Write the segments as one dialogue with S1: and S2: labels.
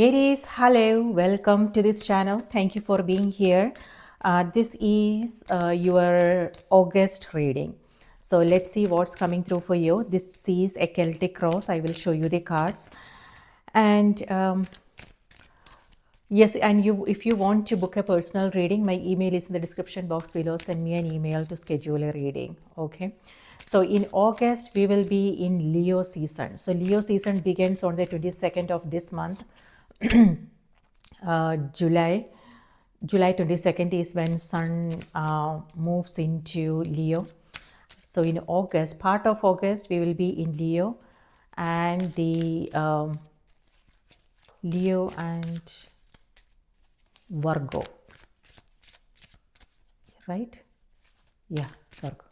S1: Aries, hello, welcome to this channel. Thank you for being here. This is your August reading. So let's see what's coming through for you. This is a Celtic cross. I will show you the cards. And yes, and if you want to book a personal reading, my email is in the description box below. Send me an email to schedule a reading. Okay. So in August, we will be in Leo season. So Leo season begins on the 22nd of this month. July 22nd is when Sun moves into Leo. So in August, part of August, we will be in Leo, and the Leo and Virgo, right? Yeah, Virgo.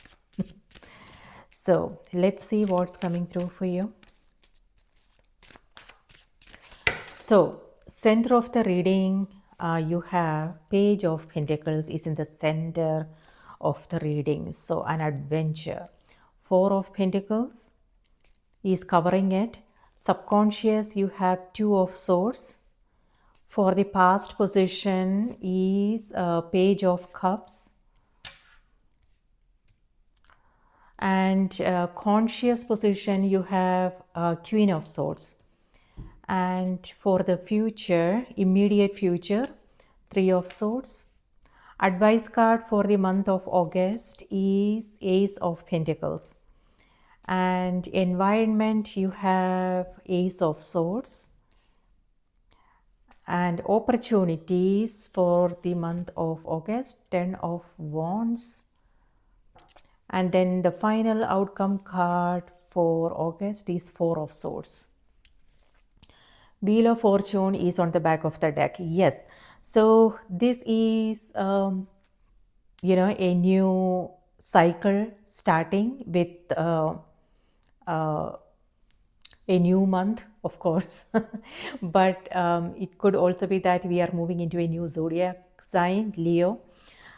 S1: So let's see what's coming through for you. So center of the reading, you have Page of Pentacles is in the center of the reading. So an adventure. Four of Pentacles is covering it. Subconscious, you have Two of Swords. For the past position is Page of Cups. And conscious position, you have Queen of Swords. And for the future, immediate future, Three of Swords. Advice card for the month of August is Ace of Pentacles. And environment, you have Ace of Swords. And opportunities for the month of August, Ten of Wands. And then the final outcome card for August is Four of Swords. Wheel of Fortune is on the back of the deck. Yes. So this is, a new cycle starting with a new month, of course. But it could also be that we are moving into a new zodiac sign, Leo.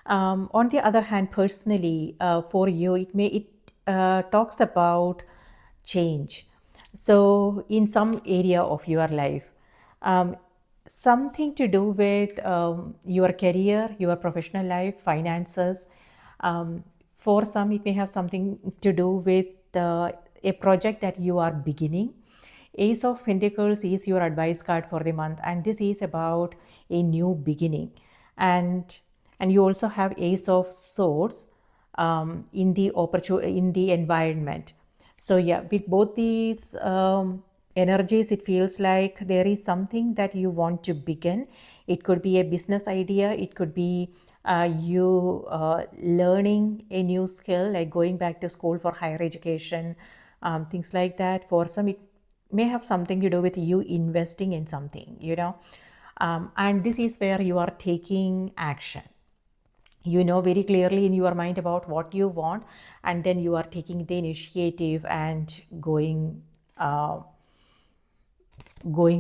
S1: On the other hand, personally, for you, it talks about change. So in some area of your life, something to do with your career, your professional life, finances. For some, it may have something to do with a project that you are beginning. Ace of Pentacles is your advice card for the month, and this is about a new beginning. And you also have Ace of Swords in the environment. So yeah, with both these energies, it feels like there is something that you want to begin. It could be a business idea. It could be you learning a new skill, like going back to school for higher education, things like that. For some, it may have something to do with you investing in something. And this is where you are taking action. You know very clearly in your mind about what you want, and then you are taking the initiative and going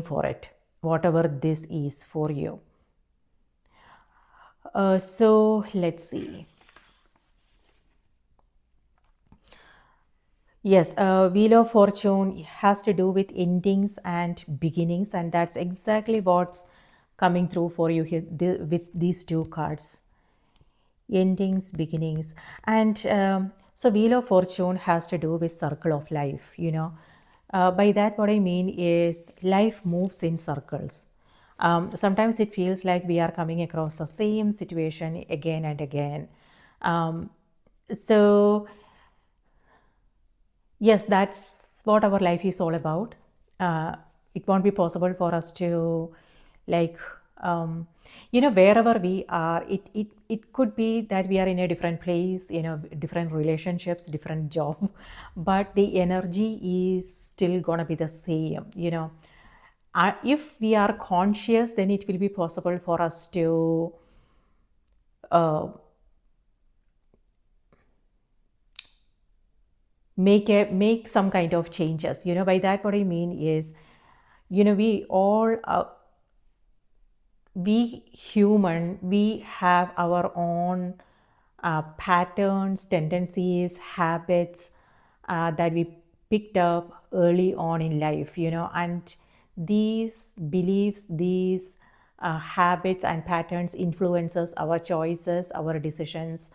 S1: for it, whatever this is for you. So let's see. Yes, Wheel of Fortune has to do with endings and beginnings, and that's exactly what's coming through for you here with these two cards. Endings, beginnings. And so Wheel of Fortune has to do with circle of life. By that, what I mean is life moves in circles. Sometimes it feels like we are coming across the same situation again and again. So yes, that's what our life is all about. It won't be possible for us to, like, wherever we are, it could be that we are in a different place, different relationships, different job, but the energy is still gonna be the same. If we are conscious, then it will be possible for us to make some kind of changes. By that, what I mean is, we all we human, we have our own patterns, tendencies, habits that we picked up early on in life, and these beliefs, these habits and patterns influences our choices, our decisions,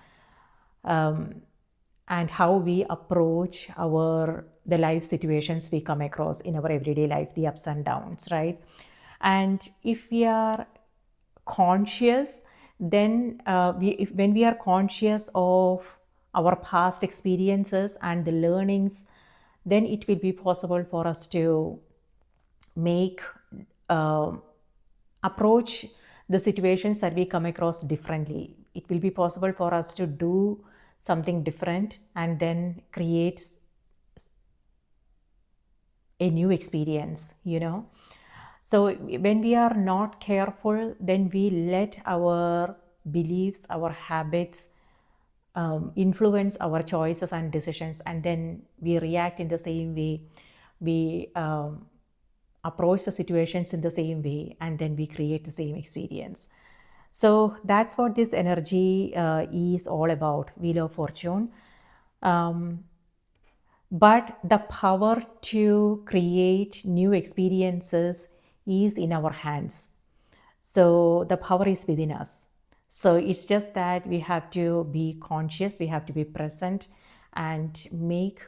S1: and how we approach the life situations we come across in our everyday life, the ups and downs, right? And if we are conscious, then when we are conscious of our past experiences and the learnings, then it will be possible for us to make approach the situations that we come across differently. It will be possible for us to do something different and then create a new experience, So when we are not careful, then we let our beliefs, our habits influence our choices and decisions, and then we react in the same way. We approach the situations in the same way, and then we create the same experience. So that's what this energy is all about, Wheel of Fortune. But the power to create new experiences is in our hands. So the power is within us. So it's just that we have to be conscious, we have to be present and make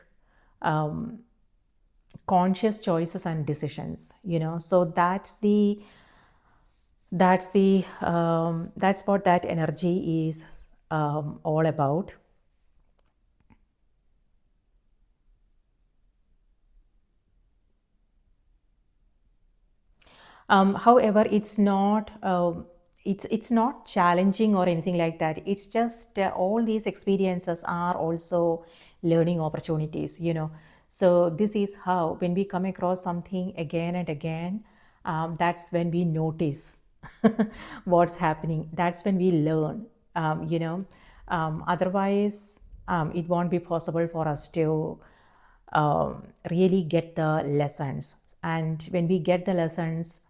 S1: conscious choices and decisions, So that's what that energy is all about. However, it's not challenging or anything like that. It's just all these experiences are also learning opportunities, So this is how, when we come across something again and again, that's when we notice what's happening. That's when we learn, Otherwise, it won't be possible for us to really get the lessons. And when we get the lessons,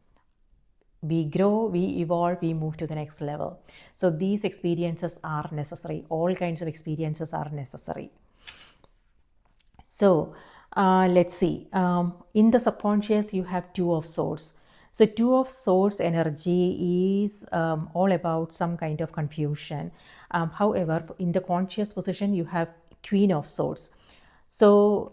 S1: we grow, we evolve, we move to the next level. So these experiences are necessary. All kinds of experiences are necessary. So let's see. In the subconscious, you have Two of Swords. So Two of Swords energy is all about some kind of confusion. However, in the conscious position, you have Queen of Swords. So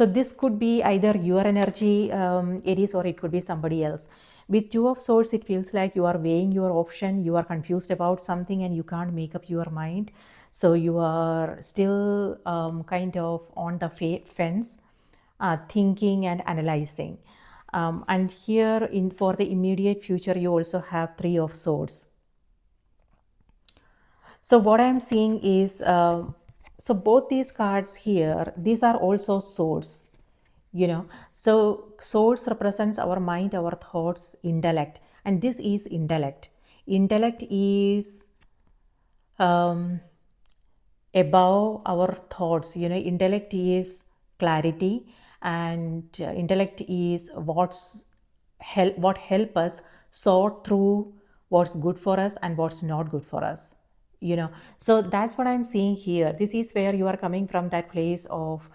S1: this could be either your energy, Aries, or it could be somebody else. With Two of Swords, it feels like you are weighing your option, you are confused about something and you can't make up your mind. So you are still kind of on the fence, thinking and analyzing. And here, for the immediate future, you also have Three of Swords. So what I'm seeing is, so both these cards here, these are also swords, So swords represents our mind, our thoughts, intellect, and this is intellect. Intellect is above our thoughts, Intellect is clarity, and intellect is what help us sort through what's good for us and what's not good for us, So that's what I'm seeing here. This is where you are coming from, that place of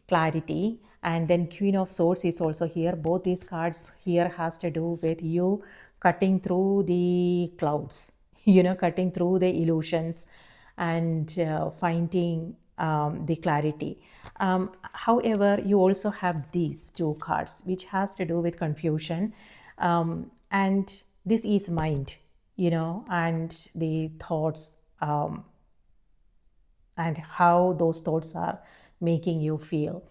S1: clarity. And then Queen of Swords is also here. Both these cards here has to do with you cutting through the clouds, cutting through the illusions and finding the clarity. However, you also have these two cards, which has to do with confusion. And this is mind, and the thoughts, and how those thoughts are making you feel.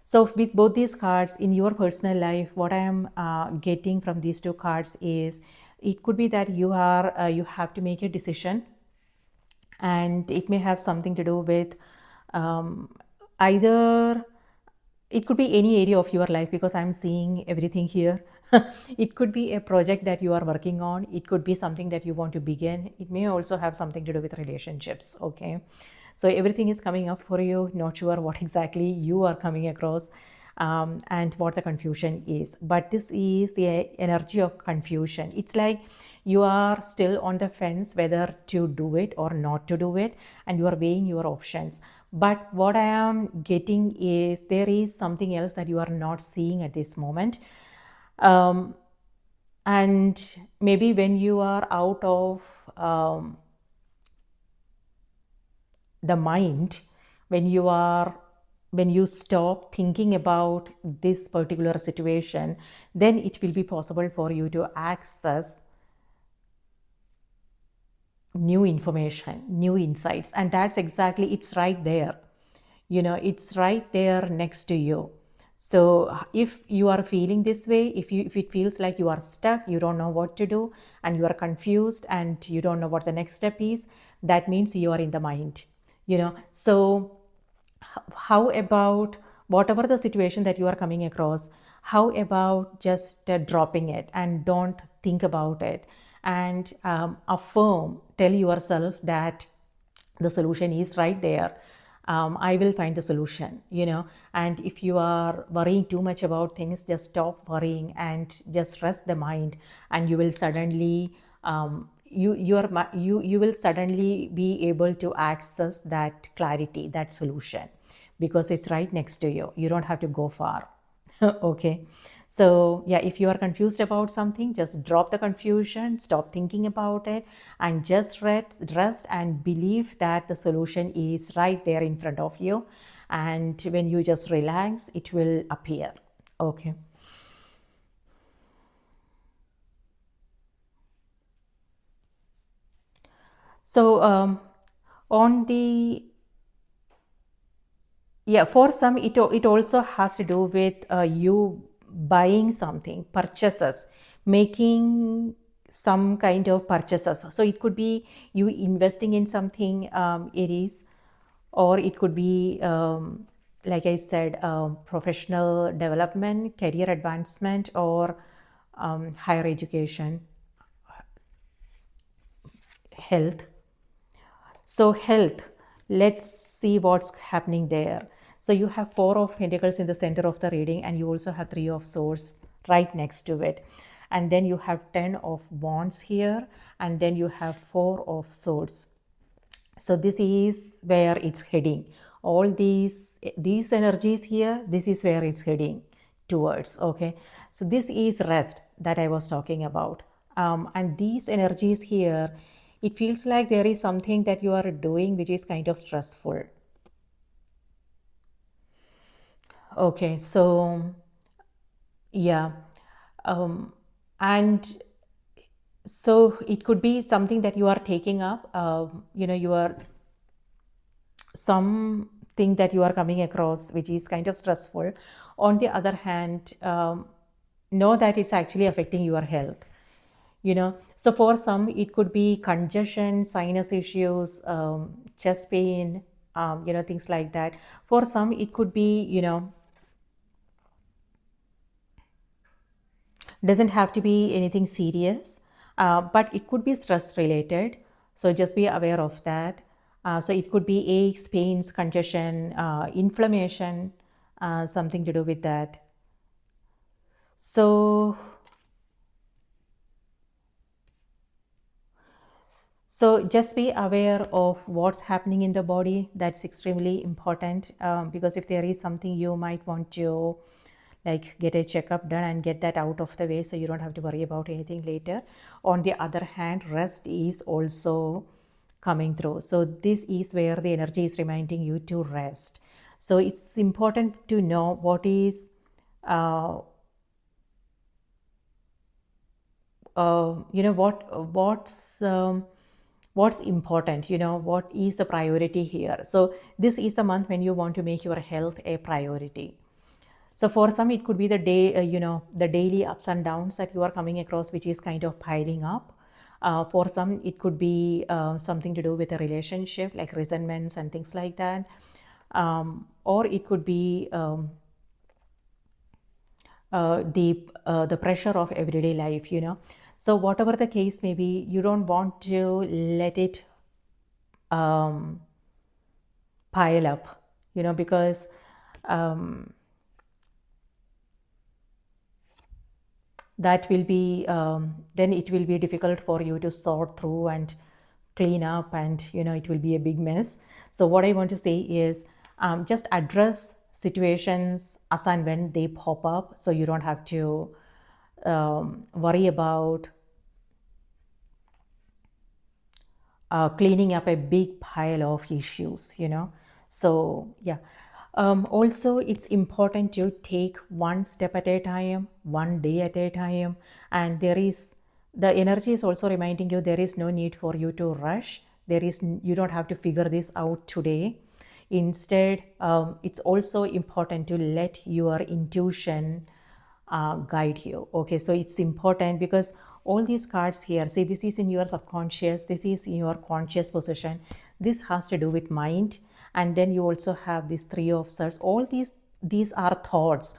S1: So with both these cards in your personal life, what I am getting from these two cards is, it could be that you have to make a decision, and it may have something to do with either, it could be any area of your life, because I'm seeing everything here. It could be a project that you are working on. It could be something that you want to begin. It may also have something to do with relationships. Okay. So everything is coming up for you. Not sure what exactly you are coming across, and what the confusion is. But this is the energy of confusion. It's like you are still on the fence whether to do it or not to do it, and you are weighing your options. But what I am getting is there is something else that you are not seeing at this moment. Um, and maybe when you are out of the mind, when you are when you stop thinking about this particular situation, then it will be possible for you to access new information, new insights. And that's exactly, it's right there. It's right there next to you. So if you are feeling this way, if it feels like you are stuck, you don't know what to do, and you are confused and you don't know what the next step is, that means you are in the mind. So how about whatever the situation that you are coming across, how about just dropping it and don't think about it, and tell yourself that the solution is right there. I will find the solution. And if you are worrying too much about things, just stop worrying and just rest the mind, and you will suddenly you will suddenly be able to access that clarity, that solution, because it's right next to you. You don't have to go far. Okay. So yeah, if you are confused about something, just drop the confusion, stop thinking about it, and just rest and believe that the solution is right there in front of you. And when you just relax, it will appear. Okay. So on the yeah, for some, it also has to do with you buying something, purchases, making some kind of purchases. So it could be you investing in something, Aries, or it could be, like I said, professional development, career advancement, or higher education, health. So health, let's see what's happening there. So you have four of pentacles in the center of the reading, and you also have three of swords right next to it. And then you have 10 of wands here, and then you have four of swords. So this is where it's heading. All these energies here, this is where it's heading towards. Okay, so this is rest that I was talking about. And these energies here, it feels like there is something that you are doing which is kind of stressful. Okay, so yeah, and so it could be something that you are taking up. You are something that you are coming across which is kind of stressful. On the other hand, know that it's actually affecting your health. So for some it could be congestion, sinus issues, chest pain, things like that. For some it could be, doesn't have to be anything serious, but it could be stress related. So just be aware of that. So it could be aches, pains, congestion, inflammation, something to do with that. So just be aware of what's happening in the body. That's extremely important, because if there is something, you might want to like get a checkup done and get that out of the way, so you don't have to worry about anything later. On the other hand, rest is also coming through. So this is where the energy is reminding you to rest. So it's important to know what is uh, what's important, what is the priority here. So this is a month when you want to make your health a priority. So for some it could be the day, the daily ups and downs that you are coming across, which is kind of piling up. For some it could be something to do with a relationship, like resentments and things like that. Or it could be the pressure of everyday life. So whatever the case may be, you don't want to let it um, pile up, because that will be then it will be difficult for you to sort through and clean up, and it will be a big mess. So what I want to say is, just address situations as and when they pop up, so you don't have to worry about cleaning up a big pile of issues. So yeah. Also, it's important to take one step at a time, one day at a time. And the energy is also reminding you there is no need for you to rush. You don't have to figure this out today. Instead, it's also important to let your intuition guide you. Okay, so it's important because all these cards here, see, this is in your subconscious, this is in your conscious position, this has to do with mind. And then you also have these three of swords. All these are thoughts,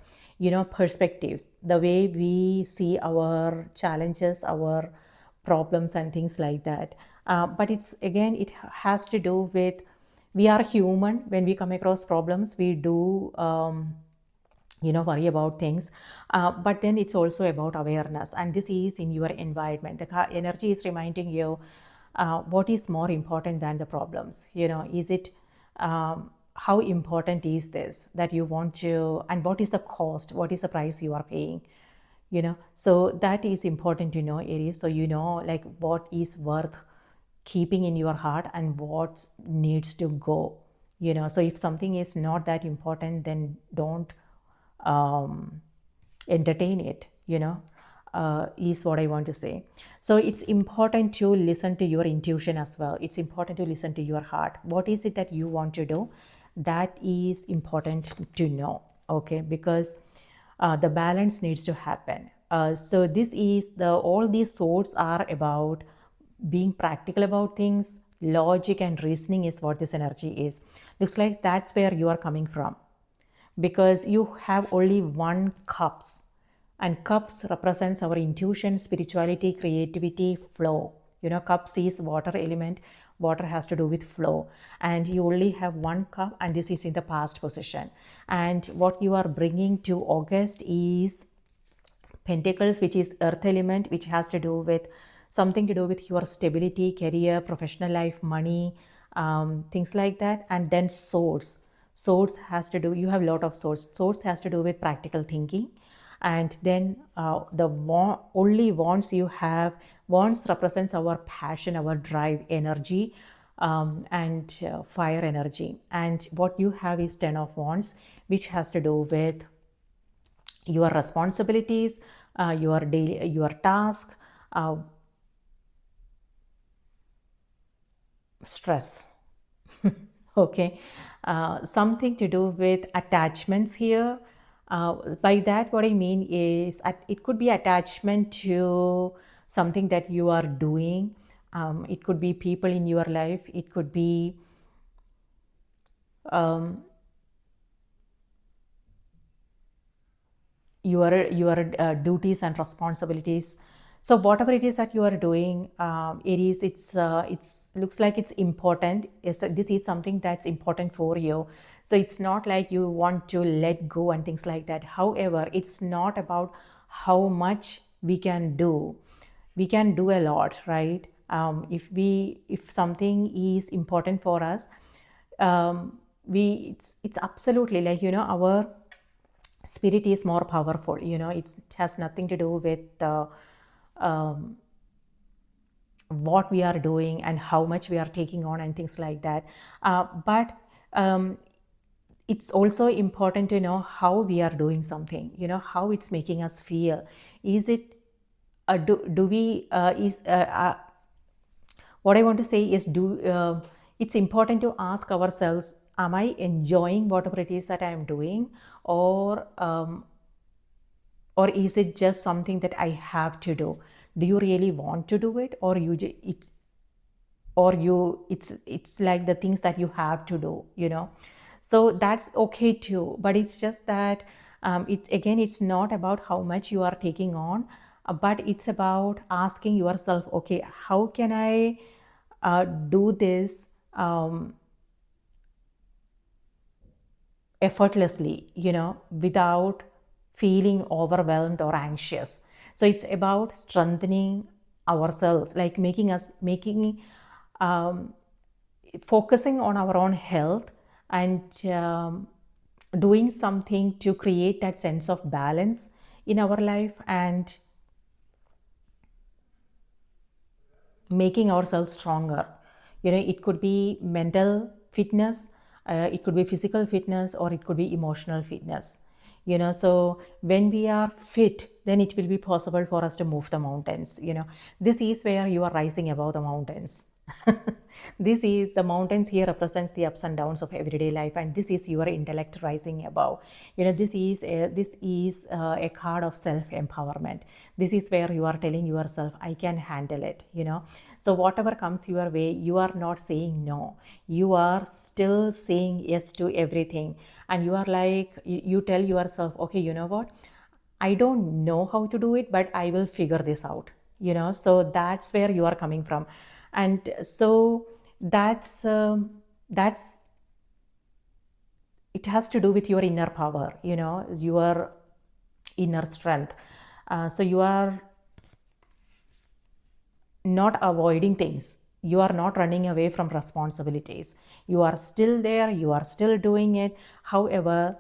S1: perspectives, the way we see our challenges, our problems and things like that. But it has to do with, we are human. When we come across problems, we do worry about things, but then it's also about awareness, and this is in your environment. The energy is reminding you what is more important than the problems. Is it how important is this that you want to, and what is the cost, what is the price you are paying? So that is important to know, Aries, so like what is worth keeping in your heart and what needs to go. So if something is not that important, then don't entertain it, is what I want to say. So it's important to listen to your intuition as well. It's important to listen to your heart. What is it that you want to do? That is important to know, okay? Because the balance needs to happen. So all these swords are about being practical about things. Logic and reasoning is what this energy is. Looks like that's where you are coming from, because you have only one cups, and cups represents our intuition, spirituality, creativity, flow. Cups is water element. Water has to do with flow, and you only have one cup, and this is in the past position. And what you are bringing to August is Pentacles, which is earth element, which has to do with something to do with your stability, career, professional life, money, things like that. And then swords. Swords has to do, you have a lot of swords. Swords has to do with practical thinking. And then only wands you have, wands represents our passion, our drive, energy, and fire energy. And what you have is 10 of wands, which has to do with your responsibilities, your task, stress. Okay, something to do with attachments here. By that, what I mean is, it could be attachment to something that you are doing. It could be people in your life. It could be your duties and responsibilities. So whatever it is that you are doing, Aries, it's looks like it's important. This is something that's important for you. So it's not like you want to let go and things like that. However, it's not about how much we can do. We can do a lot, right? If something is important for us, it's absolutely like, our spirit is more powerful. It has nothing to do with what we are doing and how much we are taking on and things like that. But it's also important to know how we are doing something, how it's making us feel. Is it do we is what I want to say is, it's important to ask ourselves, am I enjoying whatever it is that I am doing, or is it just something that I have to do? Do you really want to do it, or it's like the things that you have to do? So that's okay too. But it's just that it's not about how much you are taking on, but it's about asking yourself, okay, how can I do this effortlessly, without feeling overwhelmed or anxious. So it's about strengthening ourselves, like making um, focusing on our own health and doing something to create that sense of balance in our life and making ourselves stronger. It could be mental fitness, it could be physical fitness, or it could be emotional fitness. So when we are fit, then it will be possible for us to move the mountains. This is where you are rising above the mountains. This is the mountains here represents the ups and downs of everyday life, and this is your intellect rising above. This is a card of self empowerment. This is where you are telling yourself, I can handle it. So whatever comes your way, you are not saying no, you are still saying yes to everything. And you are like, you tell yourself, okay, you know what, I don't know how to do it, but I will figure this out. So that's where you are coming from. And so that's it has to do with your inner power, your inner strength. So you are not avoiding things, you are not running away from responsibilities, you are still there, you are still doing it. However,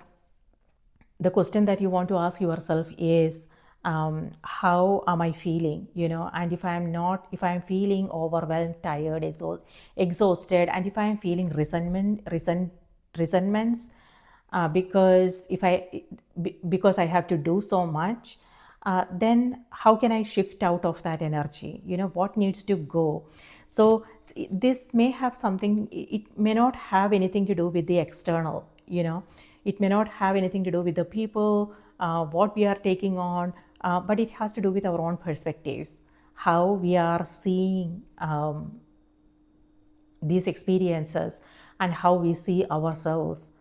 S1: the question that you want to ask yourself is, how am I feeling? And if I'm feeling overwhelmed, tired, exhausted, and if I'm feeling resentments, because I have to do so much, then how can I shift out of that energy? What needs to go? So this may have something, it may not have anything to do with the external. It may not have anything to do with the people, what we are taking on, but it has to do with our own perspectives, how we are seeing these experiences and how we see ourselves,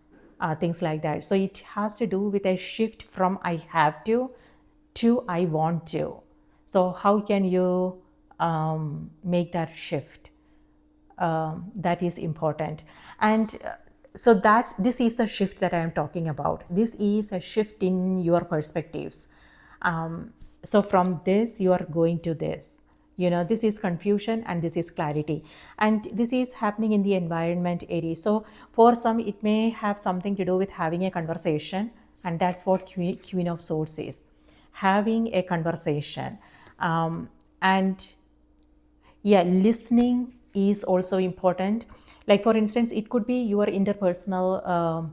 S1: things like that. So it has to do with a shift from I have to I want to. So how can you make that shift? That is important. And so this is the shift that I am talking about. This is a shift in your perspectives. So from this you are going to this. This is confusion and this is clarity, and this is happening in the environment, Aries. So for some it may have something to do with having a conversation, and that's what Queen of Swords is, having a conversation. And yeah, listening is also important. Like for instance, it could be your interpersonal,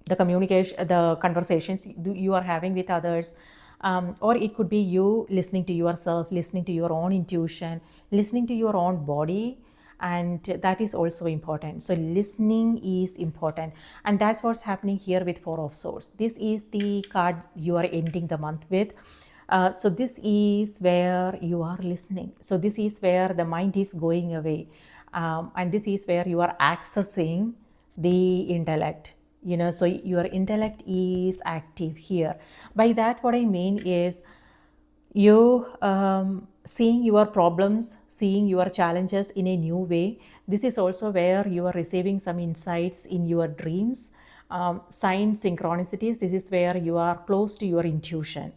S1: the communication, the conversations you are having with others, or it could be you listening to yourself, listening to your own intuition, listening to your own body, and that is also important. So listening is important, and that's what's happening here with Four of Swords. This is the card you are ending the month with. So this is where you are listening. So this is where the mind is going away, and this is where you are accessing the intellect. So your intellect is active here. By that, what I mean is, you seeing your problems, seeing your challenges in a new way. This is also where you are receiving some insights in your dreams, signs, synchronicities. This is where you are close to your intuition.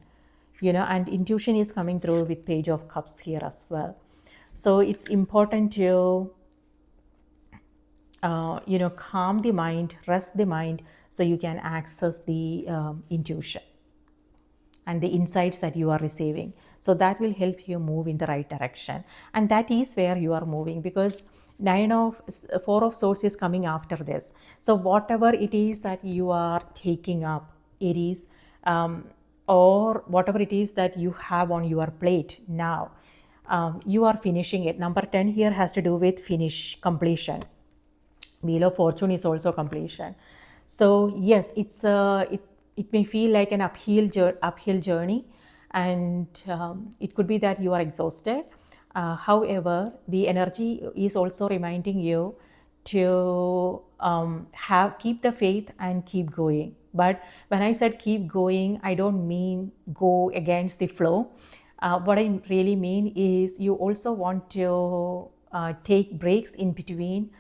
S1: And intuition is coming through with Page of Cups here as well. So it's important to calm the mind, rest the mind, so you can access the intuition and the insights that you are receiving. So that will help you move in the right direction, and that is where you are moving, because Four of Swords is coming after this. So whatever it is that you are taking up, Aries, or whatever it is that you have on your plate now, you are finishing it. Number 10 here has to do with completion. Wheel of Fortune is also completion. So yes, it may feel like an uphill journey, and it could be that you are exhausted. However, the energy is also reminding you to keep the faith and keep going. But when I said keep going, I don't mean go against the flow. What I really mean is, you also want to take breaks in between,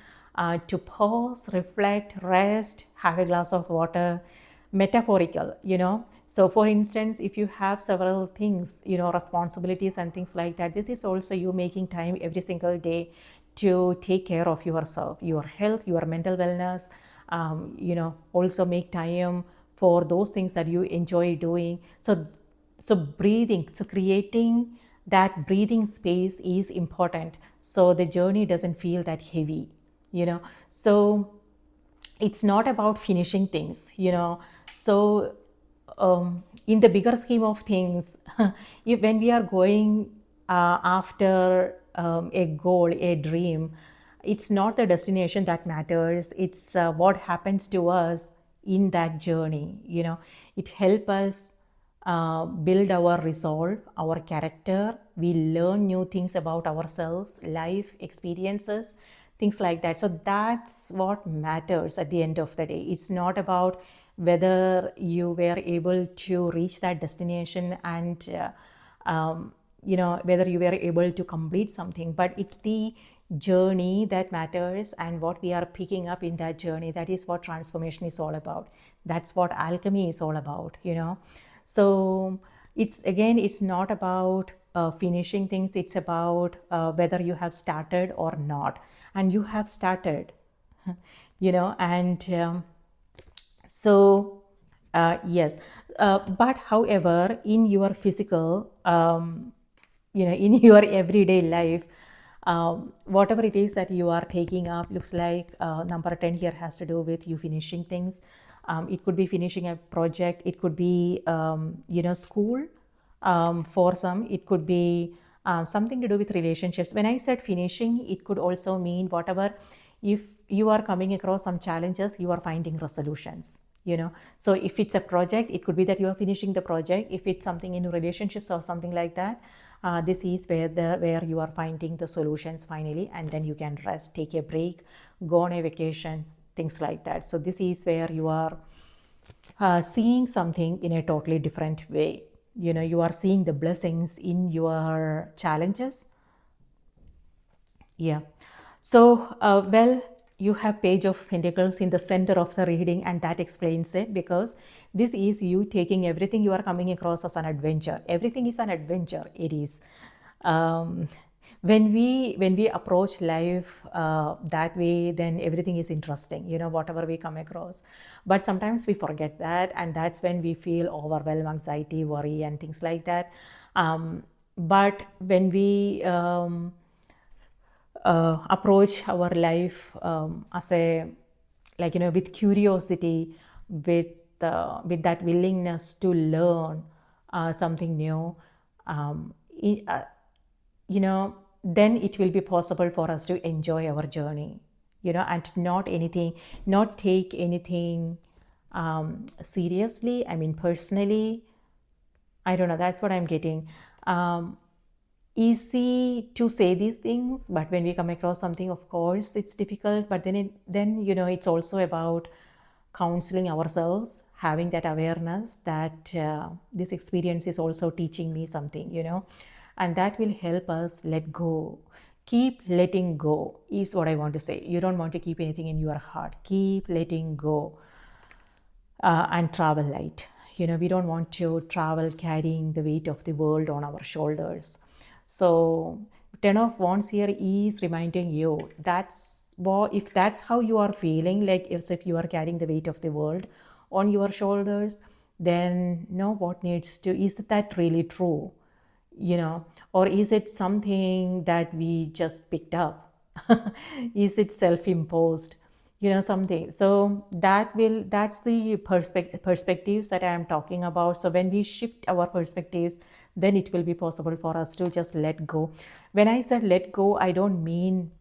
S1: to pause, reflect, rest, have a glass of water, metaphorical. So for instance, if you have several things, responsibilities and things like that, this is also you making time every single day to take care of yourself, your health, your mental wellness. Also make time for those things that you enjoy doing. So breathing, so creating that breathing space is important, so the journey doesn't feel that heavy. So it's not about finishing things. So in the bigger scheme of things, when we are going after a goal, a dream, it's not the destination that matters, it's what happens to us in that journey. It helps us build our resolve, our character. We learn new things about ourselves, life experiences, things like that. So that's what matters at the end of the day. It's not about whether you were able to reach that destination and whether you were able to complete something, but it's the journey that matters, and what we are picking up in that journey. That is what transformation is all about. That's what alchemy is all about. So it's not about finishing things. It's about whether you have started or not, and you have started. And so yes, but however, in your physical, in your everyday life, whatever it is that you are taking up, looks like number 10 here has to do with you finishing things. It could be finishing a project, it could be school. For some, it could be something to do with relationships. When I said finishing, it could also mean whatever. If you are coming across some challenges, you are finding resolutions. So if it's a project, it could be that you are finishing the project. If it's something in relationships or something like that, this is where you are finding the solutions finally, and then you can rest, take a break, go on a vacation, things like that. So this is where you are seeing something in a totally different way. You are seeing the blessings in your challenges. Yeah. So, you have Page of Pentacles in the center of the reading, and that explains it, because this is you taking everything you are coming across as an adventure. Everything is an adventure. It is. Um, when we approach life that way, then everything is interesting. Whatever we come across, but sometimes we forget that, and that's when we feel overwhelmed, anxiety, worry, and things like that. But when we approach our life as a, with curiosity, with that willingness to learn something new, i- uh, then it will be possible for us to enjoy our journey, and not take anything seriously. I mean, personally, I don't know, that's what I'm getting. Easy to say these things, but when we come across something, of course it's difficult. But then it's also about counseling ourselves, having that awareness that this experience is also teaching me something, and that will help us let go. Keep letting go is what I want to say. You don't want to keep anything in your heart. Keep letting go, and travel light. We don't want to travel carrying the weight of the world on our shoulders. So, Ten of Wands here is reminding you, if that's how you are feeling, like as if you are carrying the weight of the world on your shoulders, then what needs to, is that really true? Or is it something that we just picked up? Is it self-imposed? Something. So that's the perspectives that I am talking about. So when we shift our perspectives, then it will be possible for us to just let go. When I said let go, I don't mean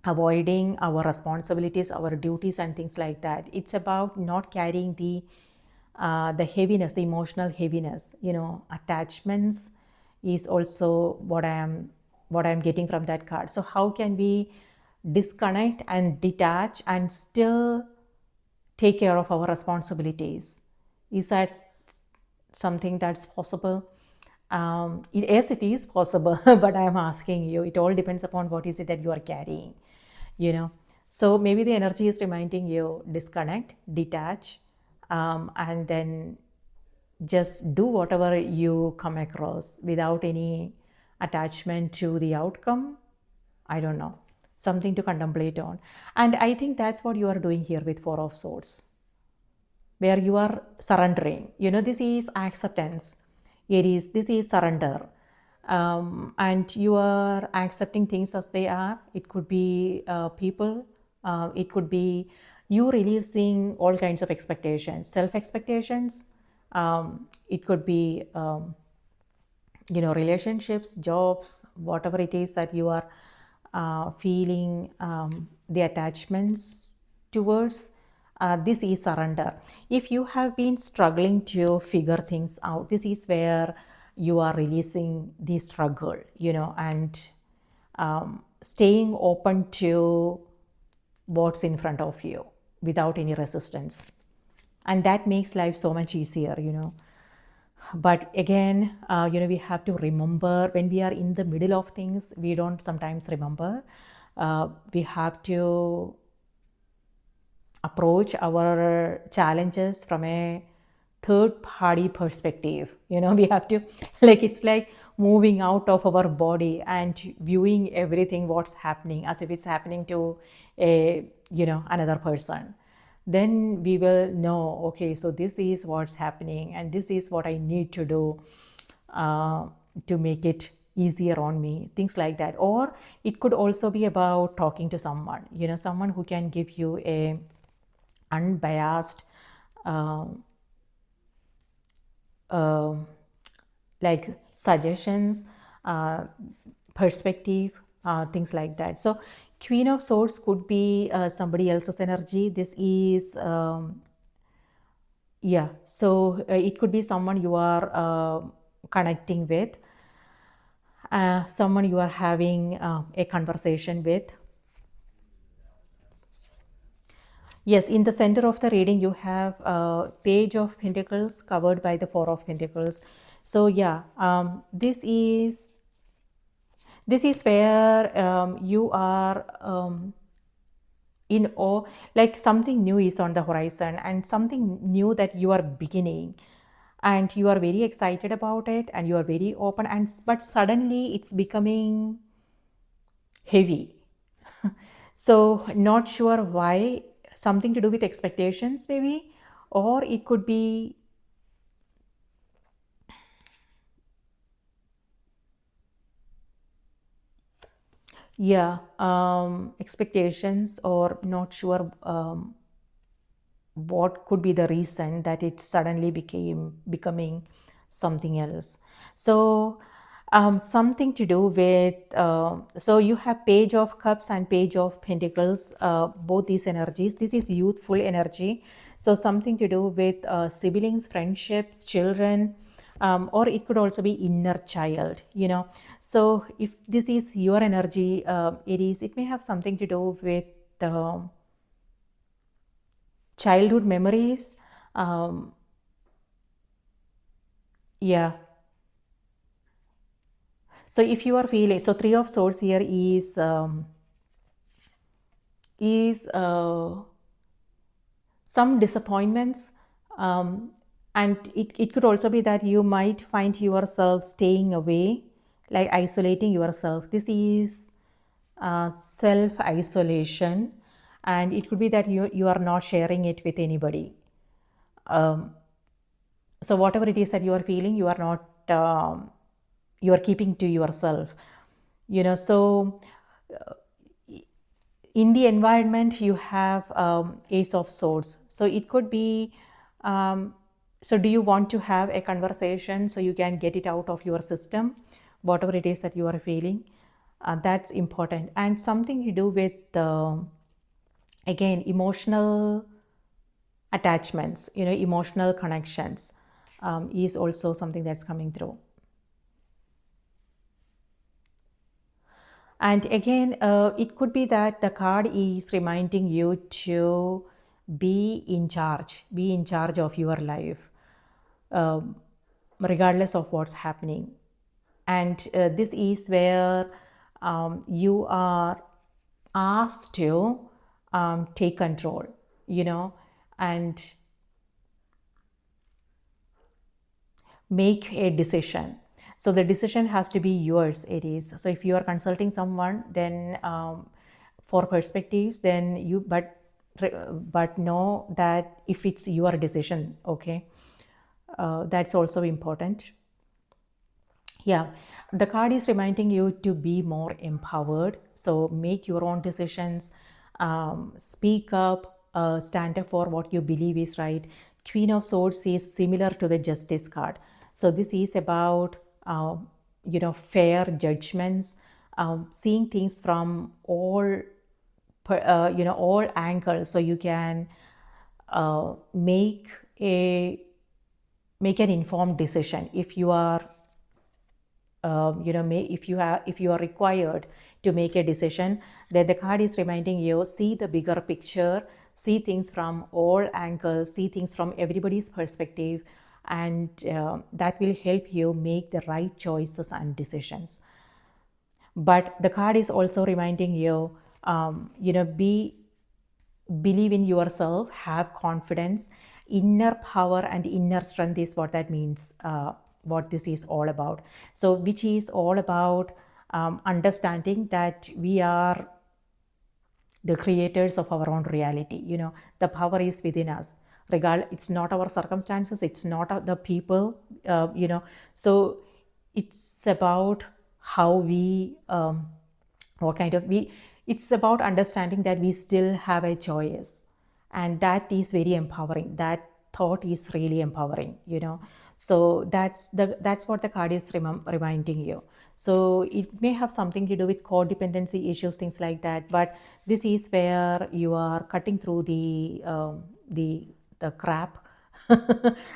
S1: avoiding our responsibilities, our duties, and things like that. It's about not carrying the heaviness, the emotional heaviness. Attachments is also what I'm getting from that card. So how can we disconnect and detach and still take care of our responsibilities? Is that something that's possible? Yes, it is possible, but I'm asking you, it all depends upon what is it that you are carrying. So maybe the energy is reminding you, disconnect, detach, and then just do whatever you come across without any attachment to the outcome. I don't know. something to contemplate on. And I think that's what you are doing here with Four of Swords, where you are surrendering. This is acceptance. Aries, this is surrender. And you are accepting things as they are. It could be people, it could be you releasing all kinds of expectations, self expectations. It could be relationships, jobs, whatever it is that you are feeling the attachments towards. This is surrender. If you have been struggling to figure things out, this is where you are releasing the struggle, and staying open to what's in front of you without any resistance. And that makes life so much easier. But again, we have to remember, when we are in the middle of things, we don't sometimes remember. We have to approach our challenges from a third party perspective. We have to, like, it's like moving out of our body and viewing everything what's happening as if it's happening to a another person. Then we will know, okay, so this is what's happening and this is what I need to do to make it easier on me, things like that. Or it could also be about talking to someone, someone who can give you a unbiased uh, like suggestions, perspective, things like that. So Queen of Swords could be somebody else's energy. This is yeah, so it could be someone you are connecting with, someone you are having a conversation with. Yes, in the center of the reading, you have a Page of Pentacles covered by the Four of Pentacles. So yeah, this is where you are in awe, like something new is on the horizon and something new that you are beginning, and you are very excited about it and you are very open, and but suddenly it's becoming heavy. So not sure why, something to do with expectations maybe, or it could be, yeah, expectations, or not sure what could be the reason that it suddenly becoming something else. So something to do with so you have Page of Cups and Page of Pentacles, both these energies. This is youthful energy, so something to do with siblings, friendships, children, or it could also be inner child. So if this is your energy, it may have something to do with childhood memories. um, yeah, so if you are feeling, so Three of Swords here is some disappointments, and it could also be that you might find yourself staying away, like isolating yourself. This is self isolation, and it could be that you are not sharing it with anybody. So whatever it is that you are feeling, you are not you are keeping to yourself. So in the environment you have Ace of Swords, so it could be so do you want to have a conversation so you can get it out of your system, whatever it is that you are feeling. That's important, and something to do with again emotional attachments, emotional connections, is also something that's coming through. And again, it could be that the card is reminding you to be in charge of your life, um, regardless of what's happening. And this is where you are asked to take control, and make a decision. So the decision has to be yours, Aries. So if you are consulting someone, then for perspectives, then but know that if it's your decision, okay, that's also important. Yeah, the card is reminding you to be more empowered. So make your own decisions, speak up, stand up for what you believe is right. Queen of Swords is similar to the Justice card. So this is about, fair judgments, seeing things from all angles, so you can make a make an informed decision. If you are if you are required to make a decision, then the card is reminding you, see the bigger picture, see things from all angles, see things from everybody's perspective, and that will help you make the right choices and decisions. But the card is also reminding you, believe in yourself, have confidence. Inner power and inner strength is what that means, what this is all about. So which is all about understanding that we are the creators of our own reality. The power is within us. It's not our circumstances, it's not the people, so it's about how we what kind of we it's about understanding that we still have a choice, and that is very empowering. That thought is really empowering. So that's what the card is reminding you. So it may have something to do with codependency issues, things like that, but this is where you are cutting through the crap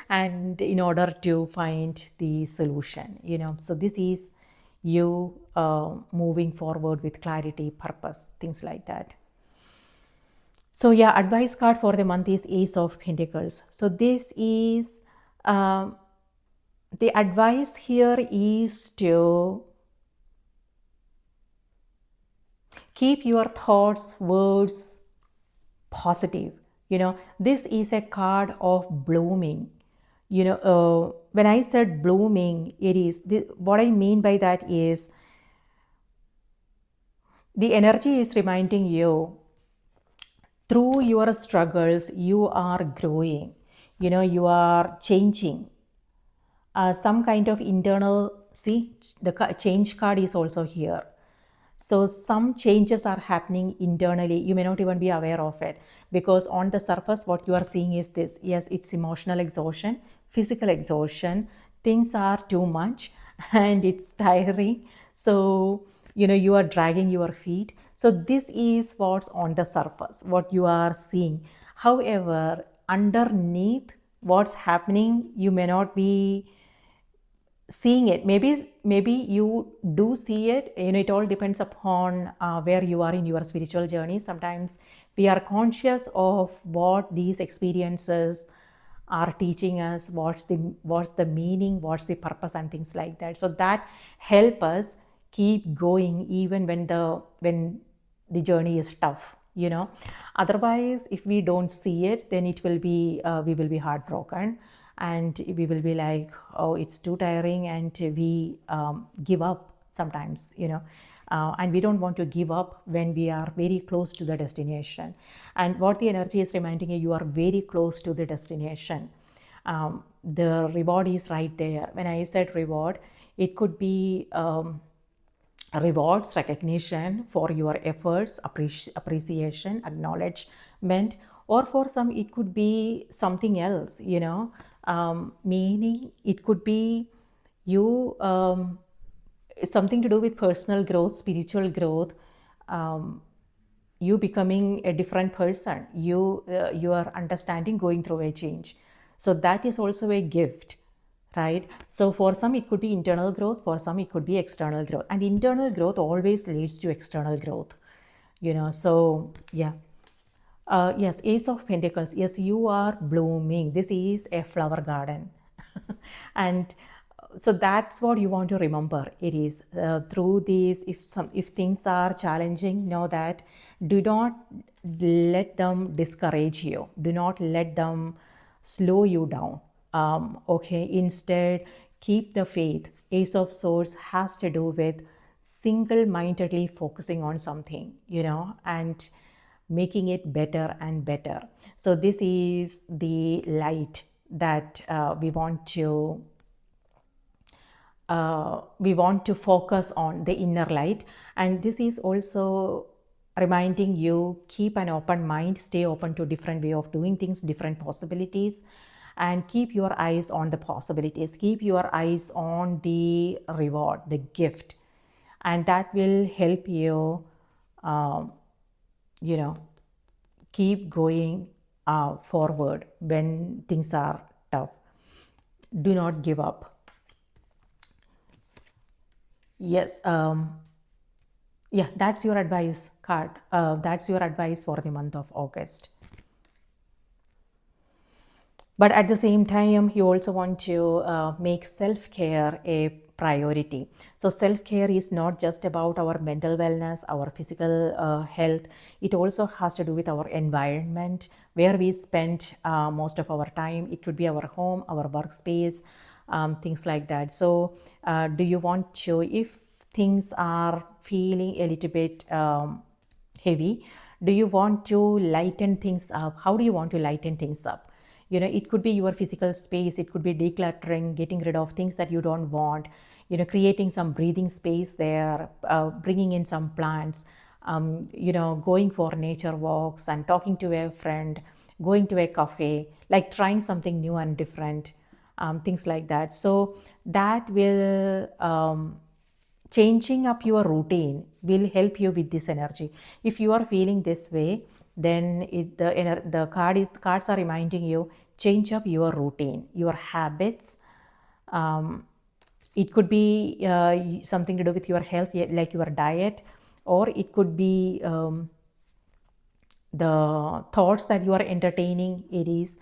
S1: and in order to find the solution. So this is you moving forward with clarity, purpose, things like that. So yeah, advice card for the month is Ace of Pentacles. So this is the advice here is to keep your thoughts, words positive. This is a card of blooming. When I said blooming, it is what I mean by that is the energy is reminding you, through your struggles you are growing, you are changing. Some kind of internal, see, the change card is also here. So some changes are happening internally. You may not even be aware of it, because on the surface what you are seeing is this. Yes, it's emotional exhaustion, physical exhaustion, things are too much and it's tiring. So you are dragging your feet. So this is what's on the surface, what you are seeing. However, underneath what's happening, you may not be seeing it. Maybe you do see it. It all depends upon where you are in your spiritual journey. Sometimes we are conscious of what these experiences are teaching us, what's the meaning, what's the purpose, and things like that. So that help us keep going even when the journey is tough. Otherwise, if we don't see it, then it will be we will be heartbroken, and we will be like, oh, it's too tiring, and we give up sometimes. And we don't want to give up when we are very close to the destination. And what the energy is reminding you, you are very close to the destination. The reward is right there. When I said reward, it could be rewards, recognition for your efforts, appreciation, acknowledgement, or for some it could be something else. Meaning it could be you something to do with personal growth, spiritual growth, you becoming a different person, your understanding going through a change. So that is also a gift, right? So for some it could be internal growth, for some it could be external growth, and internal growth always leads to external growth. So yeah. Yes, Ace of Pentacles. Yes, you are blooming. This is a flower garden. And so that's what you want to remember. It is through these, if things are challenging, know that do not let them discourage you. Do not let them slow you down. Okay, instead, keep the faith. Ace of Swords has to do with single-mindedly focusing on something, and making it better and better. So this is the light that we want to focus on, the inner light. And this is also reminding you, keep an open mind, stay open to different way of doing things, different possibilities, and keep your eyes on the possibilities, keep your eyes on the reward, the gift, and that will help you um, you know keep going forward when things are tough. Do not give up. Yes. Yeah, that's your advice card. That's your advice for the month of August. But at the same time, you also want to make self-care a priority. So self-care is not just about our mental wellness, our physical health. It also has to do with our environment, where we spend most of our time. It could be our home, our workspace, things like that. So do you want to, if things are feeling a little bit heavy, do you want to lighten things up? How do you want to lighten things up? It could be your physical space, it could be decluttering, getting rid of things that you don't want, creating some breathing space there, bringing in some plants, going for nature walks and talking to a friend, going to a cafe, like trying something new and different, things like that. So that will changing up your routine will help you with this energy. If you are feeling this way, then cards are reminding you, change up your routine, your habits. um, it could be something to do with your health, like your diet, or it could be the thoughts that you are entertaining. It is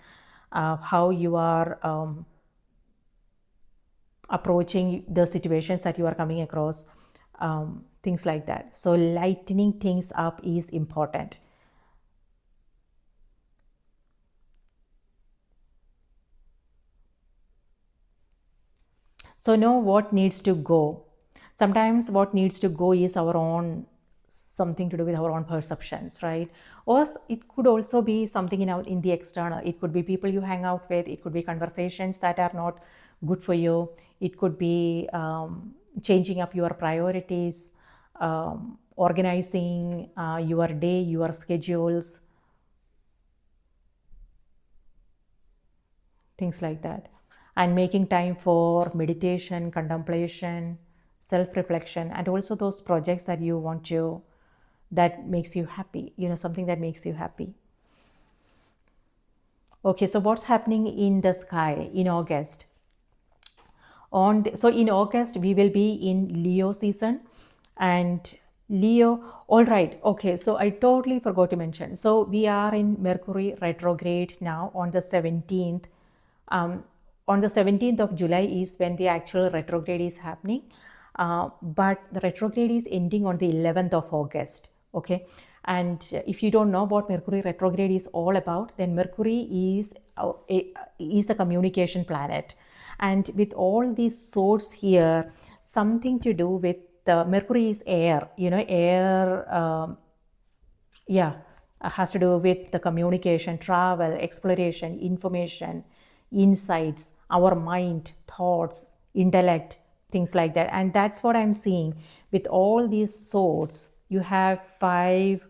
S1: how you are approaching the situations that you are coming across, things like that. So lightening things up is important. So know what needs to go. Sometimes what needs to go is our own, something to do with our own perceptions, right? Or it could also be something in the external. It could be people you hang out with, it could be conversations that are not good for you, it could be changing up your priorities, organizing your day, your schedules, things like that, and making time for meditation, contemplation, self-reflection, and also those projects that you want to, that makes you happy, something that makes you happy. Okay, so what's happening in the sky in August? So in August we will be in Leo season, and Leo, all right, okay, so I totally forgot to mention, so we are in Mercury retrograde now on the 17th. On the 17th of July is when the actual retrograde is happening, but the retrograde is ending on the 11th of August. Okay, and if you don't know what Mercury retrograde is all about, then Mercury is the communication planet, and with all these swords here, something to do with Mercury is air, air. Yeah, has to do with the communication, travel, exploration, information, insights, our mind, thoughts, intellect, things like that. And that's what I'm seeing with all these swords. You have 5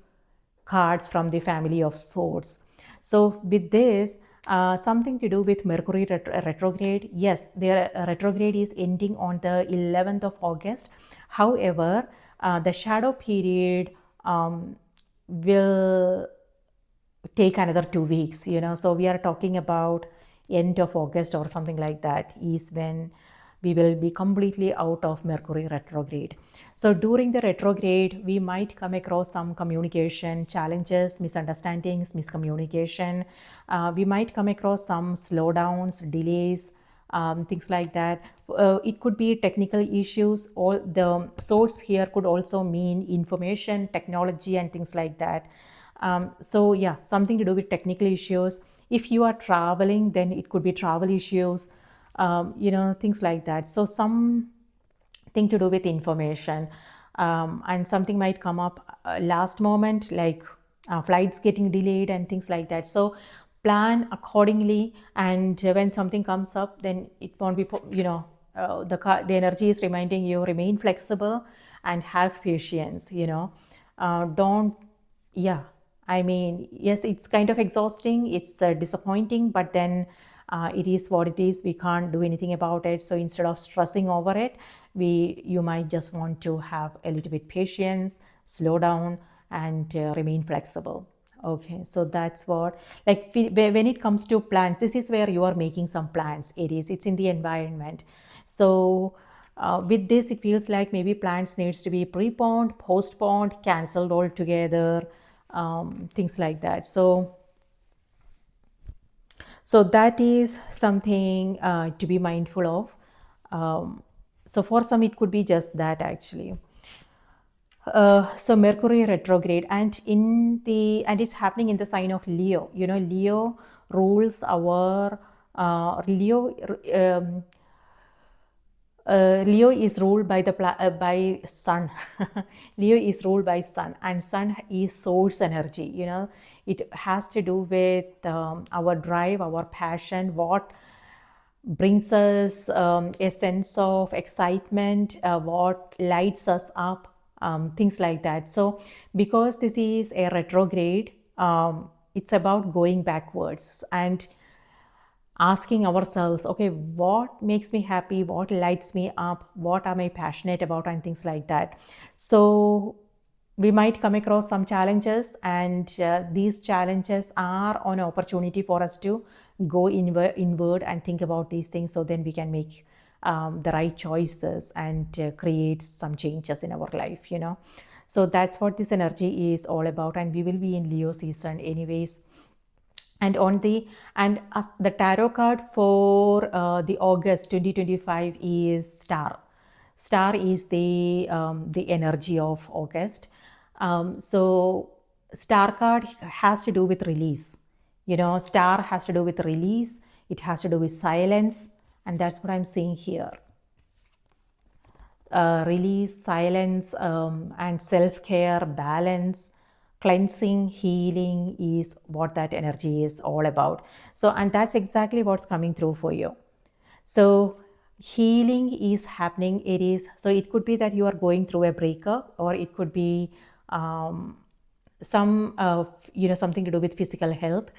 S1: cards from the family of swords. So with this, something to do with Mercury retrograde. Yes, their retrograde is ending on the 11th of August. However, the shadow period will take another 2 weeks, so we are talking about end of August or something like that is when we will be completely out of Mercury retrograde. So during the retrograde, we might come across some communication challenges, misunderstandings, miscommunication. We might come across some slowdowns, delays, things like that. It could be technical issues, or the source here could also mean information technology and things like that. So yeah, something to do with technical issues. If you are traveling, then it could be travel issues, things like that. So something to do with information. and something might come up last moment, like flights getting delayed and things like that. So plan accordingly, and when something comes up, then it won't be, the energy is reminding you, remain flexible and have patience, don't, yeah, I mean, yes, it's kind of exhausting, it's disappointing, but then it is what it is. We can't do anything about it. So instead of stressing over it, you might just want to have a little bit patience, slow down, and remain flexible. Okay, so that's what, like, when it comes to plans, this is where you are making some plans, Aries. It's in the environment. So with this, it feels like maybe plans needs to be preponed, postponed, cancelled altogether, things like that. So that is something to be mindful of. So for some, it could be just that, actually. So Mercury retrograde, and it's happening in the sign of Leo. Leo rules our Leo. Leo is ruled by by Sun. Leo is ruled by Sun, and Sun is source energy. It has to do with our drive, our passion, what brings us a sense of excitement, what lights us up, things like that. So because this is a retrograde, it's about going backwards and asking ourselves, okay, what makes me happy, what lights me up, what am I passionate about, and things like that. So we might come across some challenges, and these challenges are an opportunity for us to go inward and think about these things, so then we can make the right choices and create some changes in our life. So that's what this energy is all about, and we will be in Leo season anyways. And the tarot card for the August 2025 is Star. Star is the energy of August. So Star card has to do with release. Star has to do with release. It has to do with silence, and that's what I'm seeing here. Release, silence, and self-care, balance, cleansing, healing is what that energy is all about. So, and that's exactly what's coming through for you. So healing is happening. So it could be that you are going through a breakup, or it could be something to do with physical health,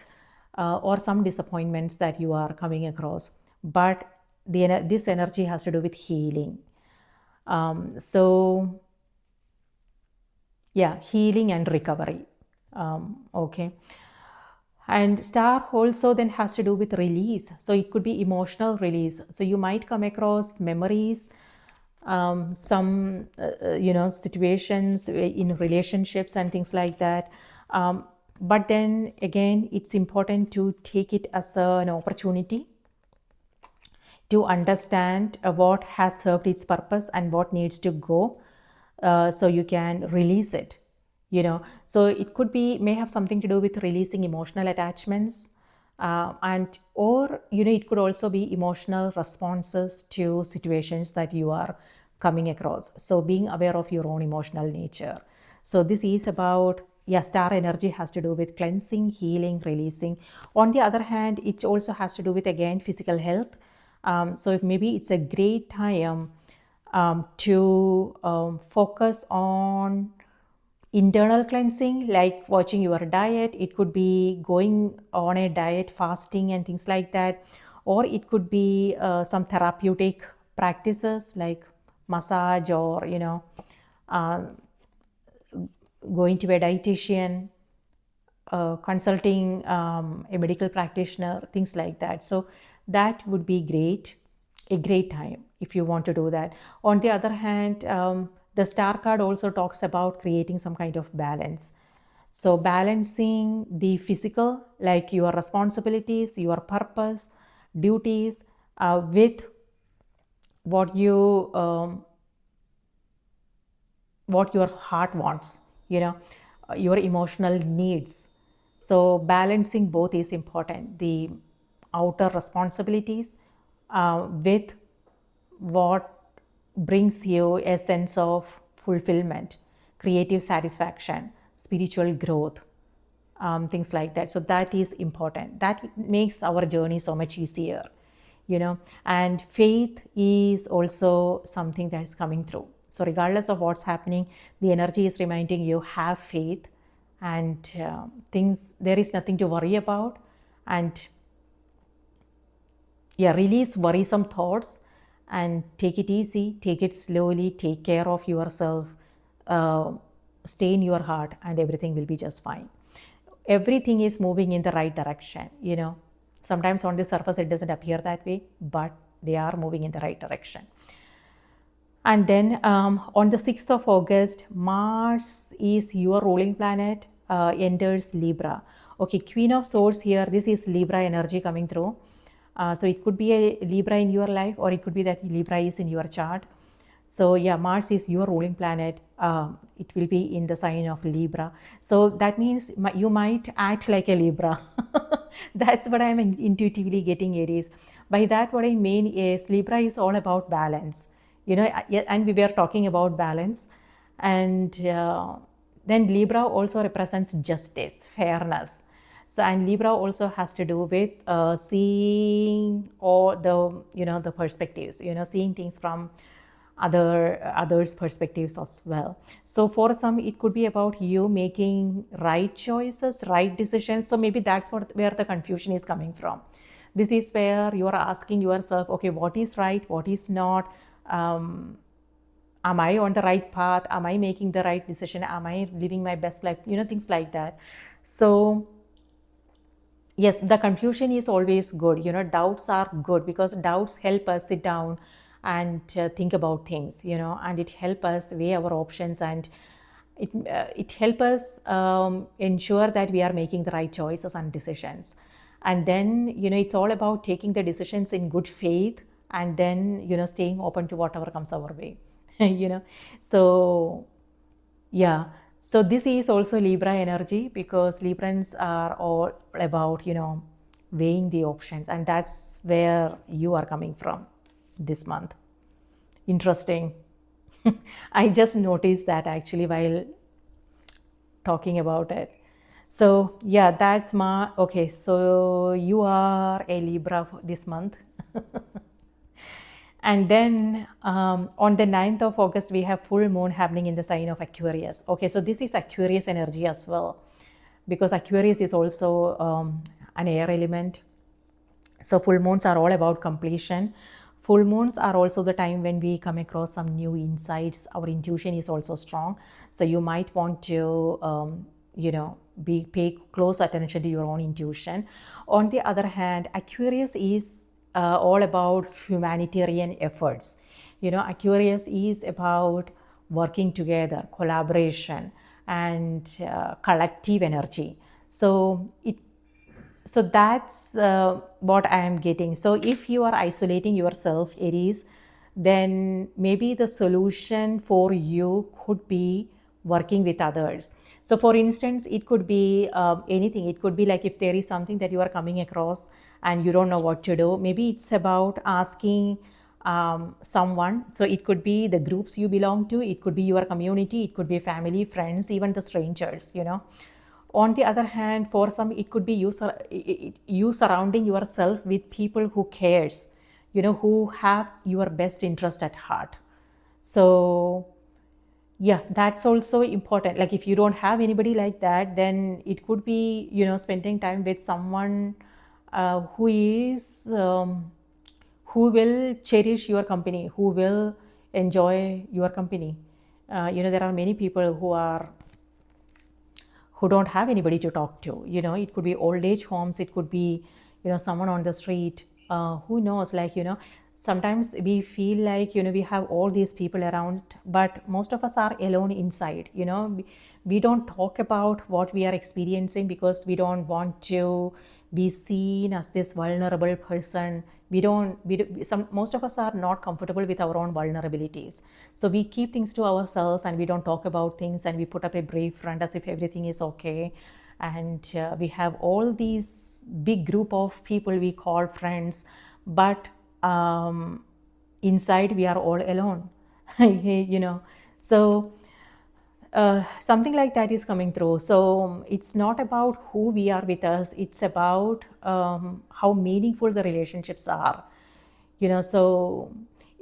S1: or some disappointments that you are coming across. But this energy has to do with healing. So yeah, healing and recovery. Okay. And Star also then has to do with release. So it could be emotional release. So you might come across memories, some situations in relationships and things like that. But then again, it's important to take it as an opportunity to understand what has served its purpose and what needs to go, so you can release it. So it may have something to do with releasing emotional attachments, or it could also be emotional responses to situations that you are coming across. So being aware of your own emotional nature. So this is about, Star energy has to do with cleansing, healing, releasing. On the other hand, it also has to do with, again, physical health. So maybe it's a great time to focus on internal cleansing, like watching your diet. It could be going on a diet, fasting, and things like that. Or it could be some therapeutic practices like massage, or going to a dietitian, consulting a medical practitioner, things like that. So that would be a great time if you want to do that. On the other hand, the Star card also talks about creating some kind of balance. So balancing the physical, like your responsibilities, your purpose, duties, with what your heart wants, your emotional needs. So balancing both is important. The outer responsibilities with what brings you a sense of fulfillment, creative satisfaction, spiritual growth, things like that. So that is important. That makes our journey so much easier, and faith is also something that's coming through. So regardless of what's happening, the energy is reminding you, have faith, and things, there is nothing to worry about. And yeah, release worrisome thoughts and take it easy, take it slowly, take care of yourself, uh, stay in your heart, and everything will be just fine. Everything is moving in the right direction. Sometimes on the surface it doesn't appear that way, but they are moving in the right direction. And then on the 6th of August, Mars is your ruling planet, enters Libra. Okay, Queen of Swords here, this is Libra energy coming through. So it could be a Libra in your life, or it could be that Libra is in your chart. So yeah, Mars is your ruling planet. It will be in the sign of Libra. So that means you might act like a Libra. That's what I'm intuitively getting, Aries. By that, what I mean is Libra is all about balance. And we were talking about balance. And then Libra also represents justice, fairness. So, and Libra also has to do with seeing all the perspectives, seeing things from others' perspectives as well. So for some, it could be about you making right choices, right decisions. So maybe that's where the confusion is coming from. This is where you are asking yourself, okay, what is right, what is not? Am I on the right path? Am I making the right decision? Am I living my best life? Things like that. So yes, the confusion is always good. Doubts are good, because doubts help us sit down and think about things, and it help us weigh our options, and it help us ensure that we are making the right choices and decisions. And then, it's all about taking the decisions in good faith, and then, staying open to whatever comes our way. So yeah, so this is also Libra energy, because Librans are all about, weighing the options, and that's where you are coming from this month. Interesting. I just noticed that actually while talking about it. So yeah, that's okay. So you are a Libra this month. And then on the 9th of August, we have full moon happening in the sign of Aquarius. Okay, so this is Aquarius energy as well, because Aquarius is also an air element. So full moons are all about completion. Full moons are also the time when we come across some new insights. Our intuition is also strong. So you might want to, pay close attention to your own intuition. On the other hand, Aquarius is all about humanitarian efforts. Aquarius is about working together, collaboration, and collective energy. So that's what I am getting. So if you are isolating yourself, Aries, then maybe the solution for you could be working with others. So for instance, it could be anything. It could be like if there is something that you are coming across and you don't know what to do, maybe it's about asking someone. So it could be the groups you belong to, it could be your community, it could be family, friends, even the strangers. On the other hand, for some, it could be you surrounding yourself with people who cares, who have your best interest at heart. So yeah, that's also important. Like if you don't have anybody like that, then it could be, spending time with someone who will cherish your company, who will enjoy your company. There are many people who don't have anybody to talk to. It could be old age homes, it could be someone on the street, who knows, sometimes we feel like we have all these people around, but most of us are alone inside. We don't talk about what we are experiencing because we don't want to be seen as this vulnerable person. Most of us are not comfortable with our own vulnerabilities, so we keep things to ourselves and we don't talk about things, and we put up a brave front as if everything is okay. And we have all these big group of people we call friends, but inside we are all alone. So Something like that is coming through. So it's not about who we are with us, it's about how meaningful the relationships are. So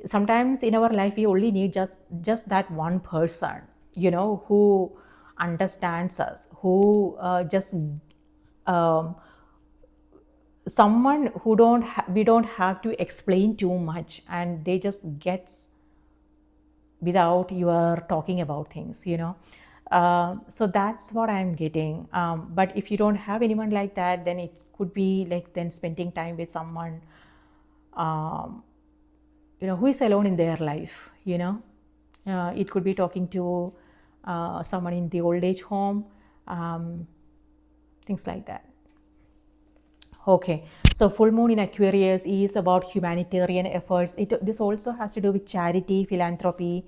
S1: sometimes in our life we only need just that one person, who understands us, who just um, someone who we don't have to explain too much, and they just gets without you are talking about things. So that's what I'm getting. But if you don't have anyone like that, then it could be like then spending time with someone um, who is alone in their life. It could be talking to someone in the old age home, um, things like that. Okay, so full moon in Aquarius is about humanitarian efforts. This also has to do with charity, philanthropy,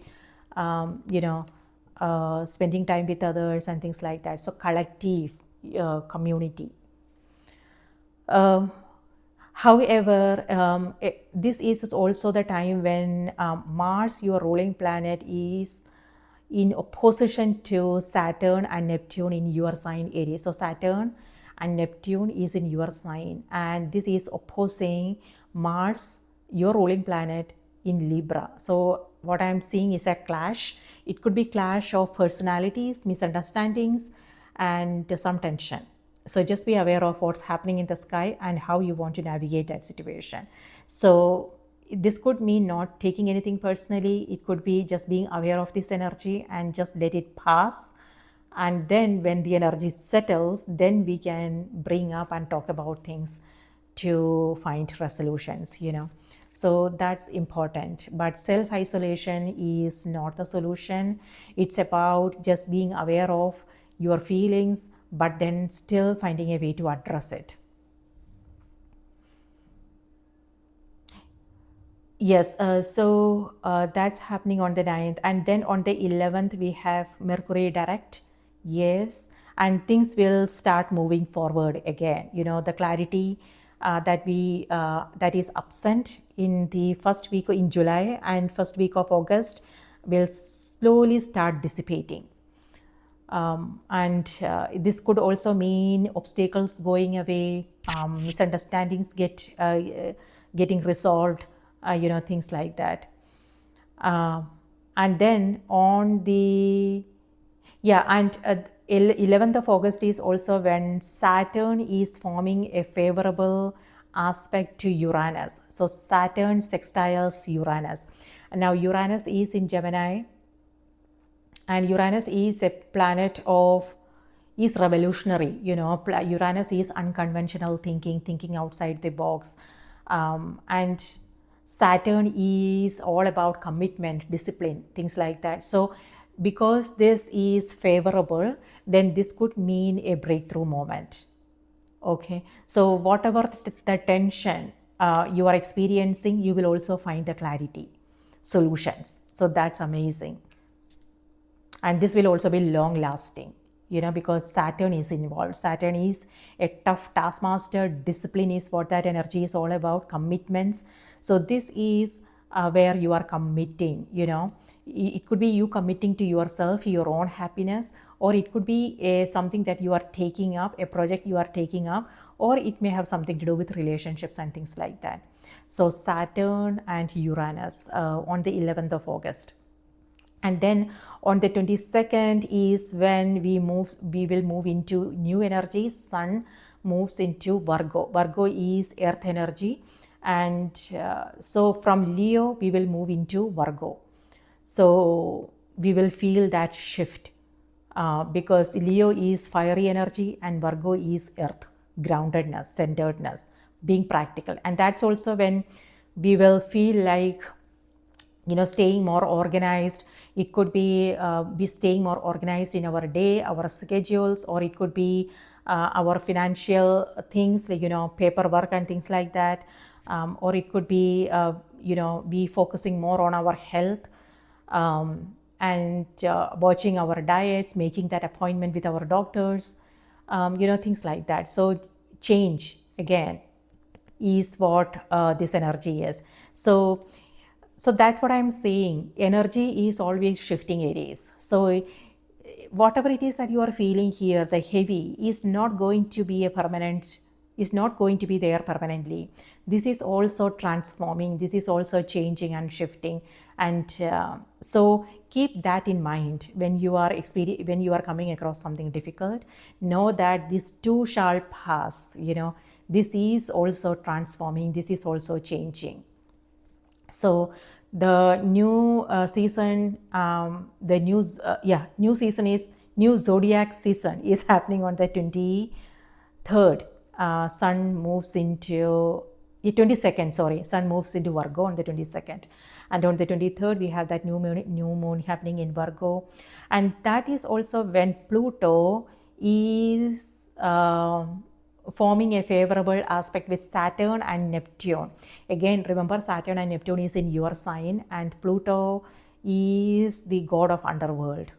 S1: spending time with others and things like that. So collective community. Um, However, this is also the time when Mars, your ruling planet, is in opposition to Saturn and Neptune in your sign Aries. So Saturn and Neptune is in your sign, and this is opposing Mars, your ruling planet, in Libra. So what I'm seeing is a clash. It could be clash of personalities, misunderstandings, and some tension. So just be aware of what's happening in the sky and how you want to navigate that situation. So this could mean not taking anything personally. It could be just being aware of this energy and just let it pass. And then when the energy settles, then we can bring up and talk about things to find resolutions. So that's important. But self isolation is not the solution. It's about just being aware of your feelings, but then still finding a way to address it. Yes, so that's happening on the 9th. And then on the 11th, we have Mercury direct. Yes, and things will start moving forward again. The clarity that is absent in the first week in July and first week of August will slowly start dissipating. And this could also mean obstacles going away, misunderstandings getting resolved, things like that. Uh, and then on the, yeah, and 11th of August is also when Saturn is forming a favorable aspect to Uranus. So Saturn sextiles Uranus. And now Uranus is in Gemini, and Uranus is a planet is revolutionary. Uranus is unconventional thinking outside the box. And Saturn is all about commitment, discipline, things like that. So because this is favorable, then this could mean a breakthrough moment. Okay, so whatever the tension you are experiencing, you will also find the clarity, solutions. So that's amazing. And this will also be long lasting, because Saturn is involved. Saturn is a tough taskmaster. Discipline is what that energy is all about, commitments. So this is where you are committing. It could be you committing to yourself, your own happiness, or it could be something that you are taking up, a project you are taking up, or it may have something to do with relationships and things like that. So Saturn and Uranus on the 11th of August. And then on the 22nd is when we will move into new energy. Sun moves into Virgo. Virgo is earth energy, and so from Leo we will move into Virgo. So we will feel that shift because Leo is fiery energy and Virgo is earth, groundedness, centeredness, being practical. And that's also when we will feel like staying more organized. It could be staying more organized in our day, our schedules, or it could be our financial things, like paperwork and things like that, or it could be be focusing more on our health, and watching our diets, making that appointment with our doctors, things like that. So change again is what this energy is. So that's what I'm saying. Energy is always shifting, Aries. So whatever it is that you are feeling here, the heavy is not going to be a permanent, is not going to be there permanently. This is also transforming, this is also changing and shifting. And so keep that in mind when you are when you are coming across something difficult. Know that this too shall pass. This is also transforming, this is also changing. So the new season, the new season is new zodiac season is happening on the 23rd. Sun moves into 22nd. Sorry, Sun moves into Virgo on the 22nd, and on the 23rd we have that new moon happening in Virgo, and that is also when Pluto is forming a favorable aspect with Saturn and Neptune. Again, remember, Saturn and Neptune is in your sign, and Pluto is the god of underworld.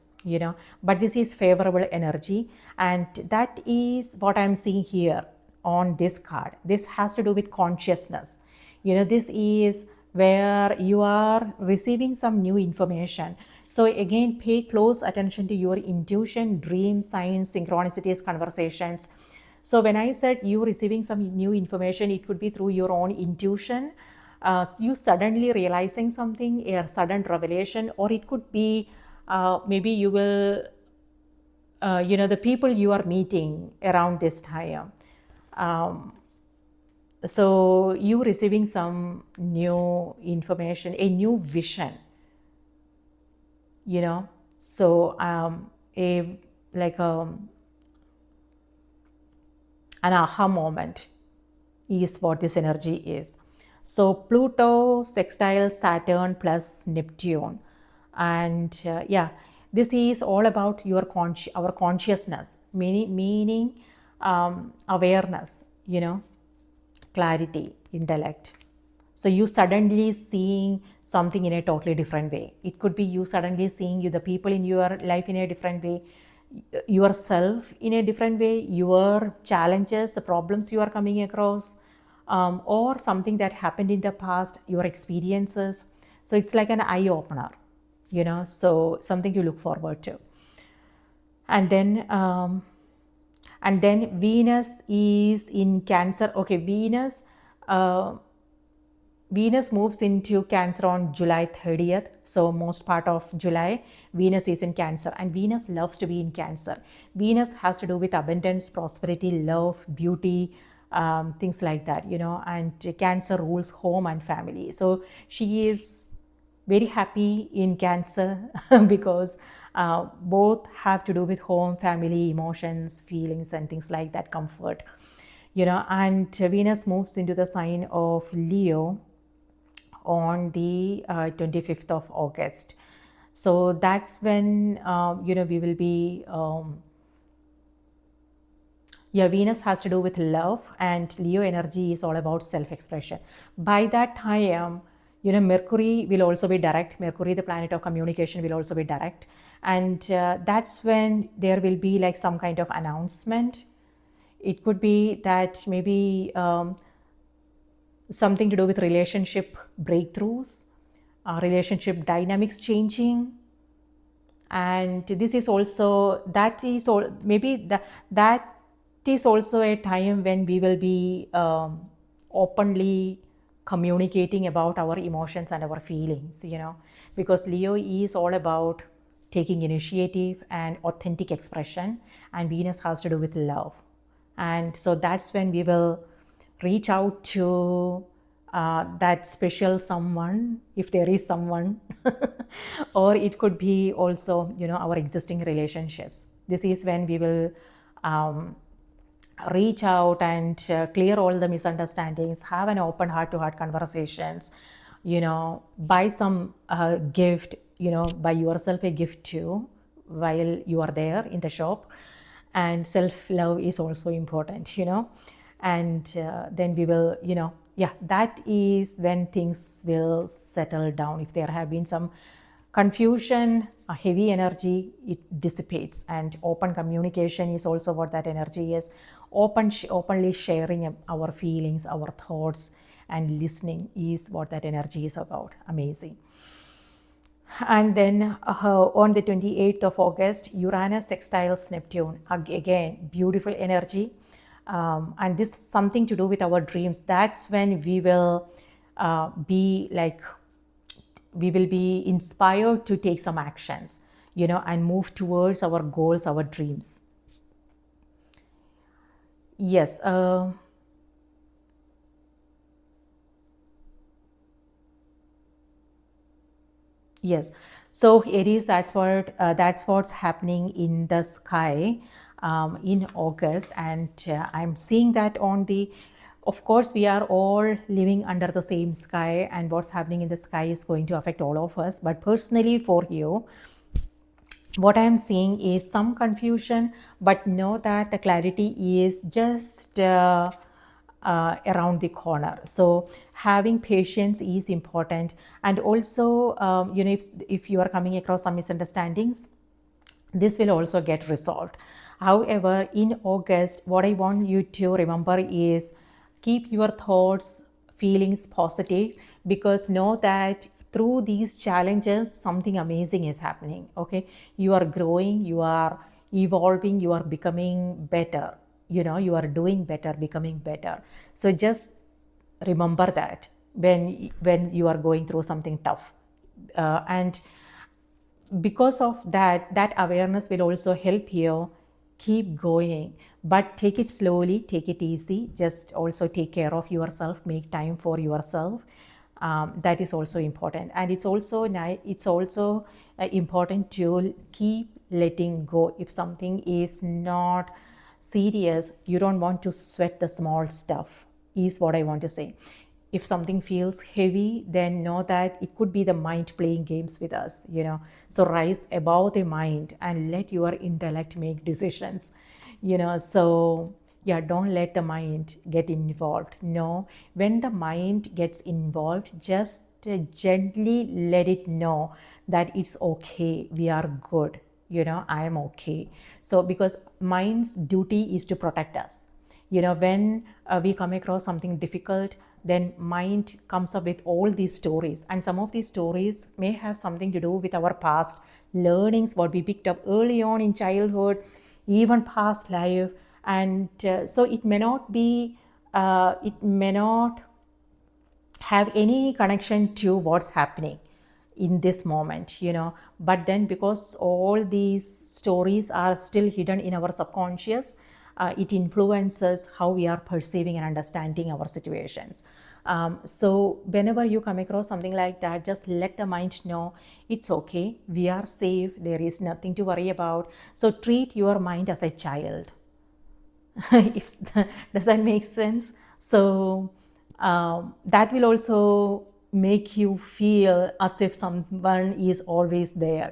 S1: But this is favorable energy, and that is what I'm seeing here on this card. This has to do with consciousness. This is where you are receiving some new information. So again, pay close attention to your intuition, dreams, signs, synchronicities, conversations. So when I said you receiving some new information, it could be through your own intuition, you suddenly realizing something, a sudden revelation, or it could be maybe you will, the people you are meeting around this time. So you receiving some new information, a new vision, so an aha moment is what this energy is. So Pluto sextile Saturn plus Neptune, and this is all about our consciousness, meaning awareness, clarity, intellect. So you suddenly seeing something in a totally different way. It could be you suddenly seeing the people in your life in a different way, yourself in a different way, your challenges, the problems you are coming across, or something that happened in the past, your experiences. So it's like an eye opener, so something to look forward to. And then Venus is in Cancer. Okay, Venus moves into Cancer on July 30th. So most part of July, Venus is in Cancer, and Venus loves to be in Cancer. Venus has to do with abundance, prosperity, love, beauty, things like that, and Cancer rules home and family. So she is very happy in Cancer because both have to do with home, family, emotions, feelings, and things like that, comfort. And Venus moves into the sign of Leo on the 25th of August. So that's when, we will be, Venus has to do with love, and Leo energy is all about self-expression. By that time, Mercury will also be direct. Mercury, the planet of communication, will also be direct. And that's when there will be like some kind of announcement. It could be that maybe something to do with relationship breakthroughs, relationship dynamics changing. And this is also, that is all, maybe that is also a time when we will be openly communicating about our emotions and our feelings, because Leo is all about taking initiative and authentic expression, and Venus has to do with love. And so that's when we will reach out to that special someone, if there is someone, or it could be also, our existing relationships. This is when we will reach out and clear all the misunderstandings, have an open heart-to-heart conversations, buy some gift, buy yourself a gift too while you are there in the shop. And self-love is also important, and then we will, that is when things will settle down. If there have been some confusion, a heavy energy, it dissipates. And open communication is also what that energy is. Openly sharing our feelings, our thoughts, and listening is what that energy is about. Amazing. And then on the 28th of August, Uranus sextiles Neptune. Again, beautiful energy. And this is something to do with our dreams. That's when we will be like, we will be inspired to take some actions, and move towards our goals, our dreams. Yes. Yes. So Aries, that's what's happening in the sky in August, and I'm seeing that on the. Of course, we are all living under the same sky, and what's happening in the sky is going to affect all of us. But personally, for you, what I am seeing is some confusion, but know that the clarity is just around the corner. So having patience is important, and also if you are coming across some misunderstandings, this will also get resolved. However, in August, what I want you to remember is keep your thoughts, feelings positive, because know that through these challenges, something amazing is happening. Okay, you are growing, you are evolving, you are becoming better. You are doing better, becoming better. So just remember that when you are going through something tough, and because of that awareness will also help you keep going, but take it slowly, take it easy, just also take care of yourself, make time for yourself. That is also important, and it's also important to keep letting go. If something is not serious, you don't want to sweat the small stuff, is what I want to say. If something feels heavy, then know that it could be the mind playing games with us. So rise above the mind and let your intellect make decisions. So yeah, don't let the mind get involved. No, when the mind gets involved, just gently let it know that it's okay, we are good, I am okay. So because mind's duty is to protect us. When we come across something difficult, then mind comes up with all these stories, and some of these stories may have something to do with our past learnings, what we picked up early on in childhood, even past life. And so it may not have any connection to what's happening in this moment. But then, because all these stories are still hidden in our subconscious, it influences how we are perceiving and understanding our situations. So whenever you come across something like that, just let the mind know it's okay, we are safe, there is nothing to worry about. So treat your mind as a child. if Does that make sense? So that will also make you feel as if someone is always there.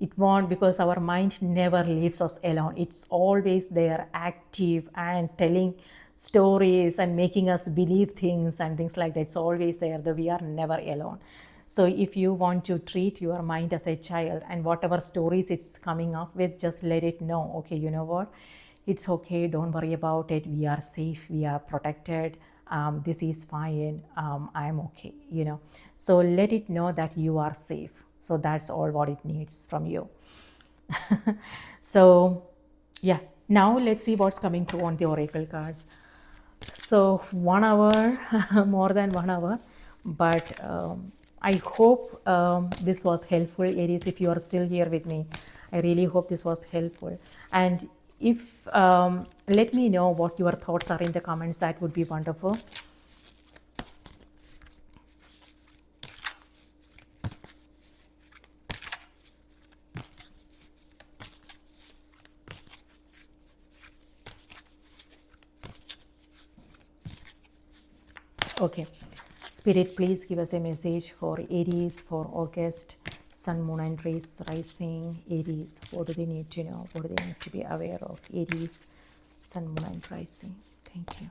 S1: It won't, because our mind never leaves us alone. It's always there, active and telling stories and making us believe things and things like that. It's always there, though we are never alone. So if you want to treat your mind as a child, and whatever stories it's coming up with, just let it know, okay, you know what, it's okay, don't worry about it, we are safe, we are protected, this is fine, I'm okay. So let it know that you are safe. So that's all what it needs from you. So yeah, now let's see what's coming through on the oracle cards. So 1 hour, more than 1 hour, but I hope this was helpful, Aries. If you are still here with me, I really hope this was helpful. And if let me know what your thoughts are in the comments, that would be wonderful. Okay, Spirit, please give us a message for Aries for August, Sun, Moon, and Race rising. Aries, what do they need to know? What do they need to be aware of? Aries, Sun, Moon, and Rising. Thank you.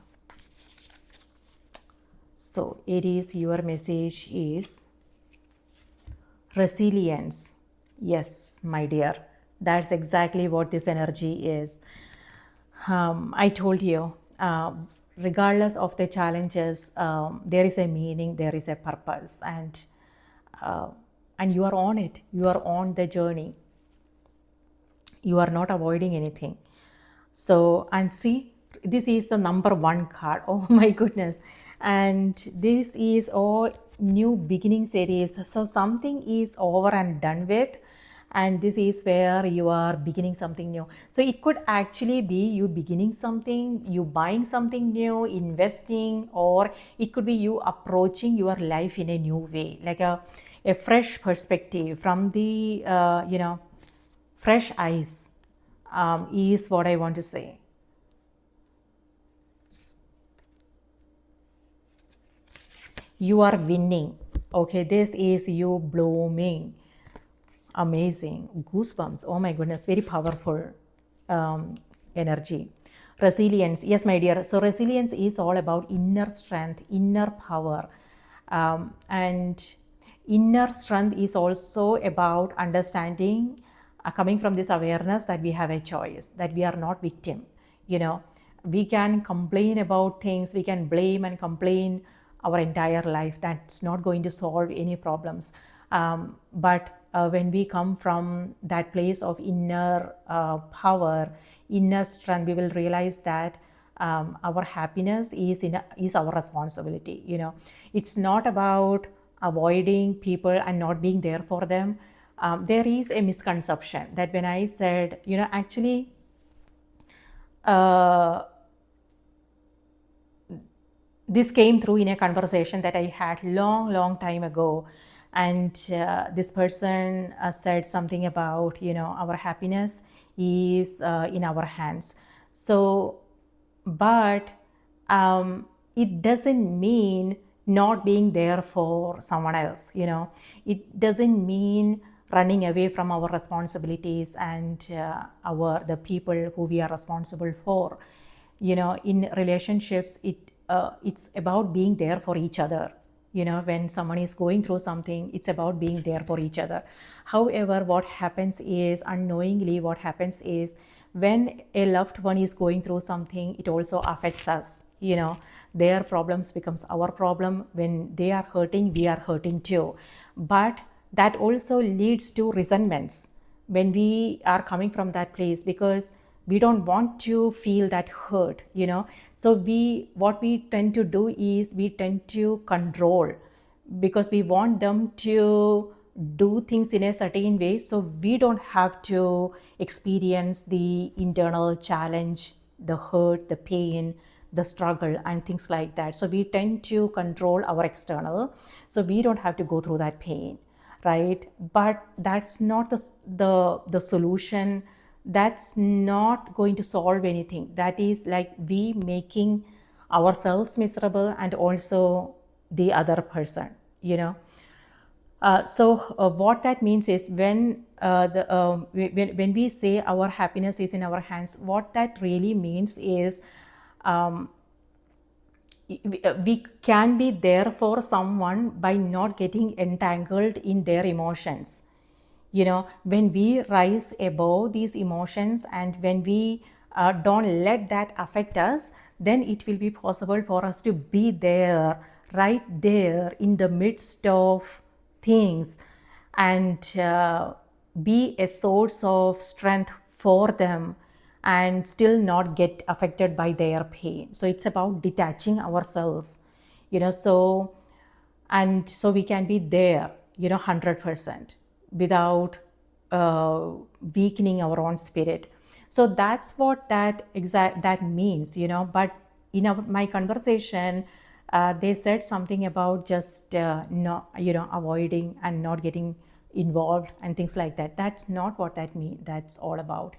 S1: So, Aries, your message is resilience. Yes, my dear, that's exactly what this energy is. I told you, regardless of the challenges, there is a meaning, there is a purpose, and and you are on it, you are on the journey, you are not avoiding anything. So, and see, this is the number one card. Oh my goodness. And this is all new beginning series. So something is over and done with, and this is where you are beginning something new. So it could actually be you beginning something, you buying something new, investing, or it could be you approaching your life in a new way, like a fresh perspective from the, fresh eyes, is what I want to say. You are winning. Okay, this is you blooming. Amazing. Goosebumps. Oh my goodness, very powerful energy. Resilience. Yes, my dear. So, resilience is all about inner strength, inner power. And inner strength is also about understanding, coming from this awareness that we have a choice, that we are not victim. You know, we can complain about things, we can blame and complain our entire life. That's not going to solve any problems. But when we come from that place of inner power, inner strength, we will realize that our happiness is our responsibility. It's not about avoiding people and not being there for them. There is a misconception that when I said, actually, this came through in a conversation that I had long time ago, and this person said something about, our happiness is in our hands. So, but it doesn't mean not being there for someone else. It doesn't mean running away from our responsibilities and the people who we are responsible for. In relationships, it's about being there for each other. When someone is going through something, it's about being there for each other. However, what happens is, unknowingly, what happens is, when a loved one is going through something, it also affects us. Their problems becomes our problem. When they are hurting, we are hurting too. But that also leads to resentments when we are coming from that place, because we don't want to feel that hurt. So what we tend to do is we tend to control, because we want them to do things in a certain way, so we don't have to experience the internal challenge, the hurt, the pain, the struggle, and things like that. So we tend to control our external, so we don't have to go through that pain, right? But that's not the solution. That's not going to solve anything. That is like we making ourselves miserable and also the other person. So what that means is, when we say our happiness is in our hands, what that really means is, we can be there for someone by not getting entangled in their emotions. When we rise above these emotions, and when we don't let that affect us, then it will be possible for us to be there, right there in the midst of things, and be a source of strength for them, and still not get affected by their pain. So it's about detaching ourselves, so we can be there, 100%, without weakening our own spirit. So that's what that means. But in my conversation, they said something about just not, avoiding and not getting involved and things like that. That's not what that's all about.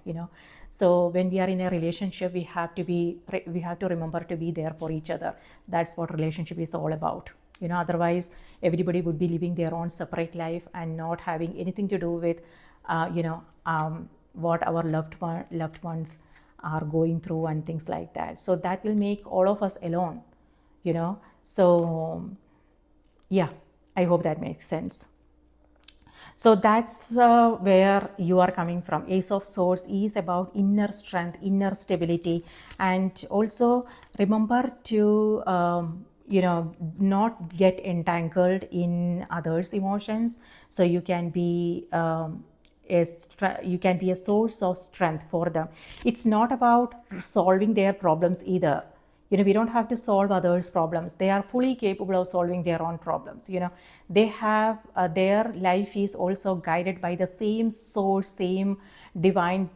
S1: So when we are in a relationship, we have to remember to be there for each other. That's what relationship is all about. Otherwise everybody would be living their own separate life and not having anything to do with what our loved ones are going through and things like that. So that will make all of us alone. So yeah, I hope that makes sense. So that's where you are coming from. Ace of Swords is about inner strength, inner stability, and also remember to not get entangled in others' emotions, so you can be you can be a source of strength for them. It's not about solving their problems either. We don't have to solve others' problems. They are fully capable of solving their own problems. They have their life is also guided by the same source, same divine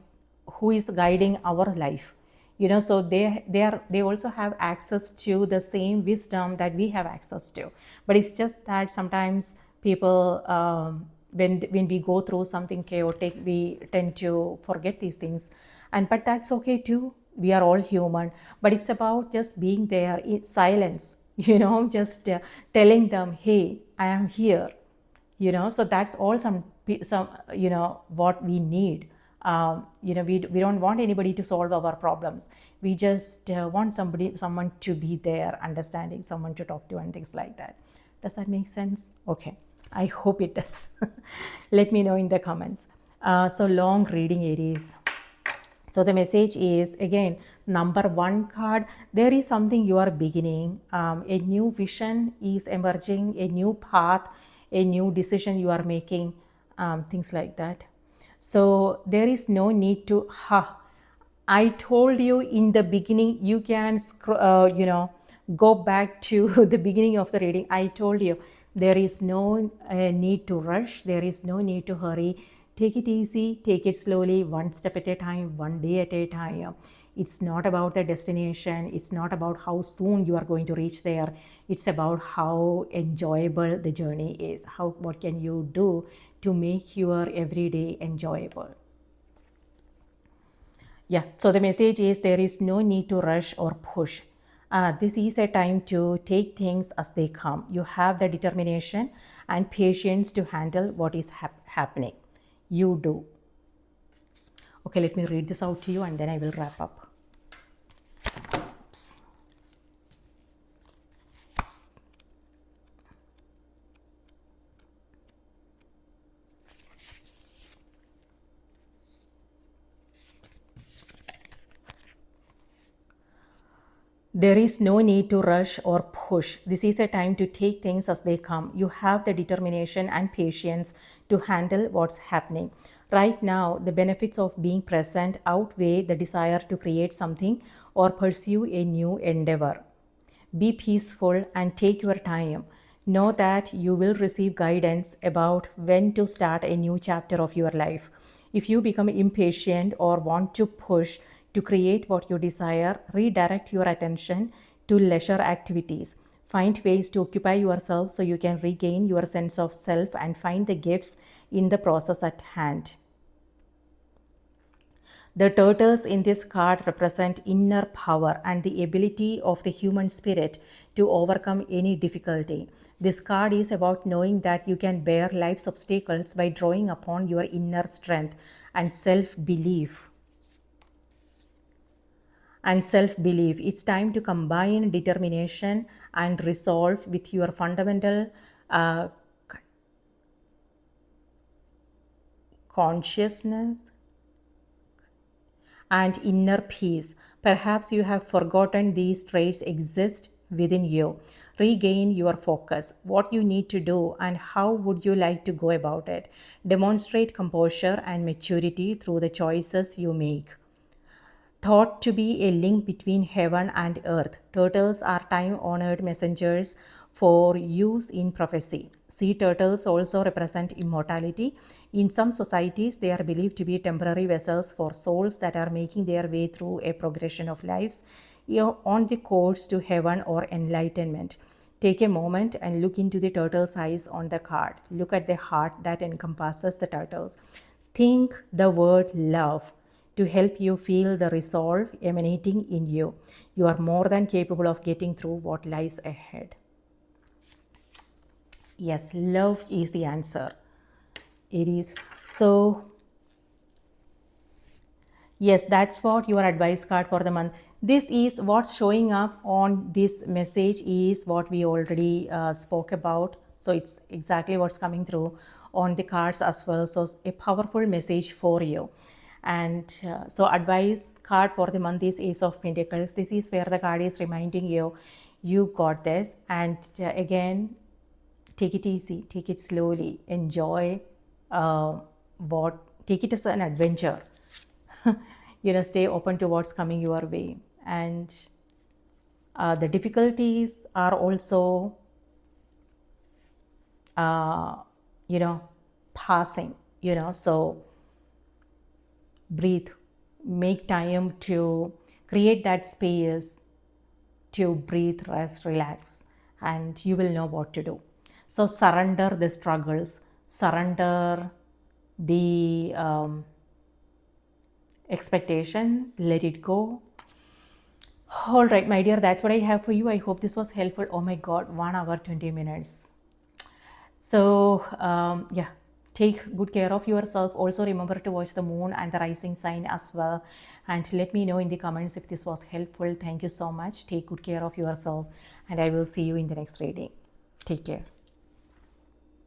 S1: who is guiding our life. So they also have access to the same wisdom that we have access to. But it's just that sometimes people, when we go through something chaotic, we tend to forget these things. But that's okay too. We are all human. But it's about just being there in silence, just telling them, hey, I am here. So that's all some what we need. We don't want anybody to solve our problems. We just want someone to be there, understanding, someone to talk to, and things like that. Does that make sense? Okay, I hope it does. Let me know in the comments. So long reading, Aries. So the message is, again, number 1 card, there is something you are beginning. A new vision is emerging, a new path, a new decision you are making, things like that. So there is no need to, I told you in the beginning, you can, go back to the beginning of the reading. I told you there is no need to rush. There is no need to hurry. Take it easy, take it slowly, one step at a time, one day at a time. It's not about the destination. It's not about how soon you are going to reach there. It's about how enjoyable the journey is. What can you do to make your everyday enjoyable? Yeah, so the message is, there is no need to rush or push. This is a time to take things as they come. You have the determination and patience to handle what is happening. You do. Okay, let me read this out to you and then I will wrap up. Oops. There is no need to rush or push. This is a time to take things as they come. You have the determination and patience to handle what's happening. Right now, the benefits of being present outweigh the desire to create something or pursue a new endeavor. Be peaceful and take your time. Know that you will receive guidance about when to start a new chapter of your life. If you become impatient or want to push to create what you desire, redirect your attention to leisure activities. Find ways to occupy yourself so you can regain your sense of self and find the gifts in the process at hand. The turtles in this card represent inner power and the ability of the human spirit to overcome any difficulty. This card is about knowing that you can bear life's obstacles by drawing upon your inner strength and self-belief. It's time to combine determination and resolve with your fundamental consciousness and inner peace. Perhaps you have forgotten these traits exist within you. Regain your focus, what you need to do, and how would you like to go about it. Demonstrate composure and maturity through the choices you make. Thought to be a link between heaven and earth, turtles are time-honored messengers for use in prophecy. Sea turtles also represent immortality. In some societies, they are believed to be temporary vessels for souls that are making their way through a progression of lives on the course to heaven or enlightenment. Take a moment and look into the turtle's eyes on the card. Look at the heart that encompasses the turtles. Think the word love to help you feel the resolve emanating in you. You are more than capable of getting through what lies ahead. Yes, love is the answer, Aries. So, yes, that's what your advice card for the month. This is what's showing up on this message is what we already spoke about. So it's exactly what's coming through on the cards as well. So it's a powerful message for you. And so advice card for the month is Ace of Pentacles. This is where the card is reminding you, You got this. And again, take it easy, take it slowly, enjoy take it as an adventure. Stay open to what's coming your way. And the difficulties are also, uh, you know, passing, so breathe, make time to create that space to breathe, rest, relax, and you will know what to do. So surrender the struggles, surrender the expectations, let it go. All right, my dear, that's what I have for you. I hope this was helpful. Oh my God, 1 hour, 20 minutes. So, yeah, take good care of yourself. Also, remember to watch the moon and the rising sign as well. And let me know in the comments if this was helpful. Thank you so much. Take good care of yourself, and I will see you in the next reading. Take care.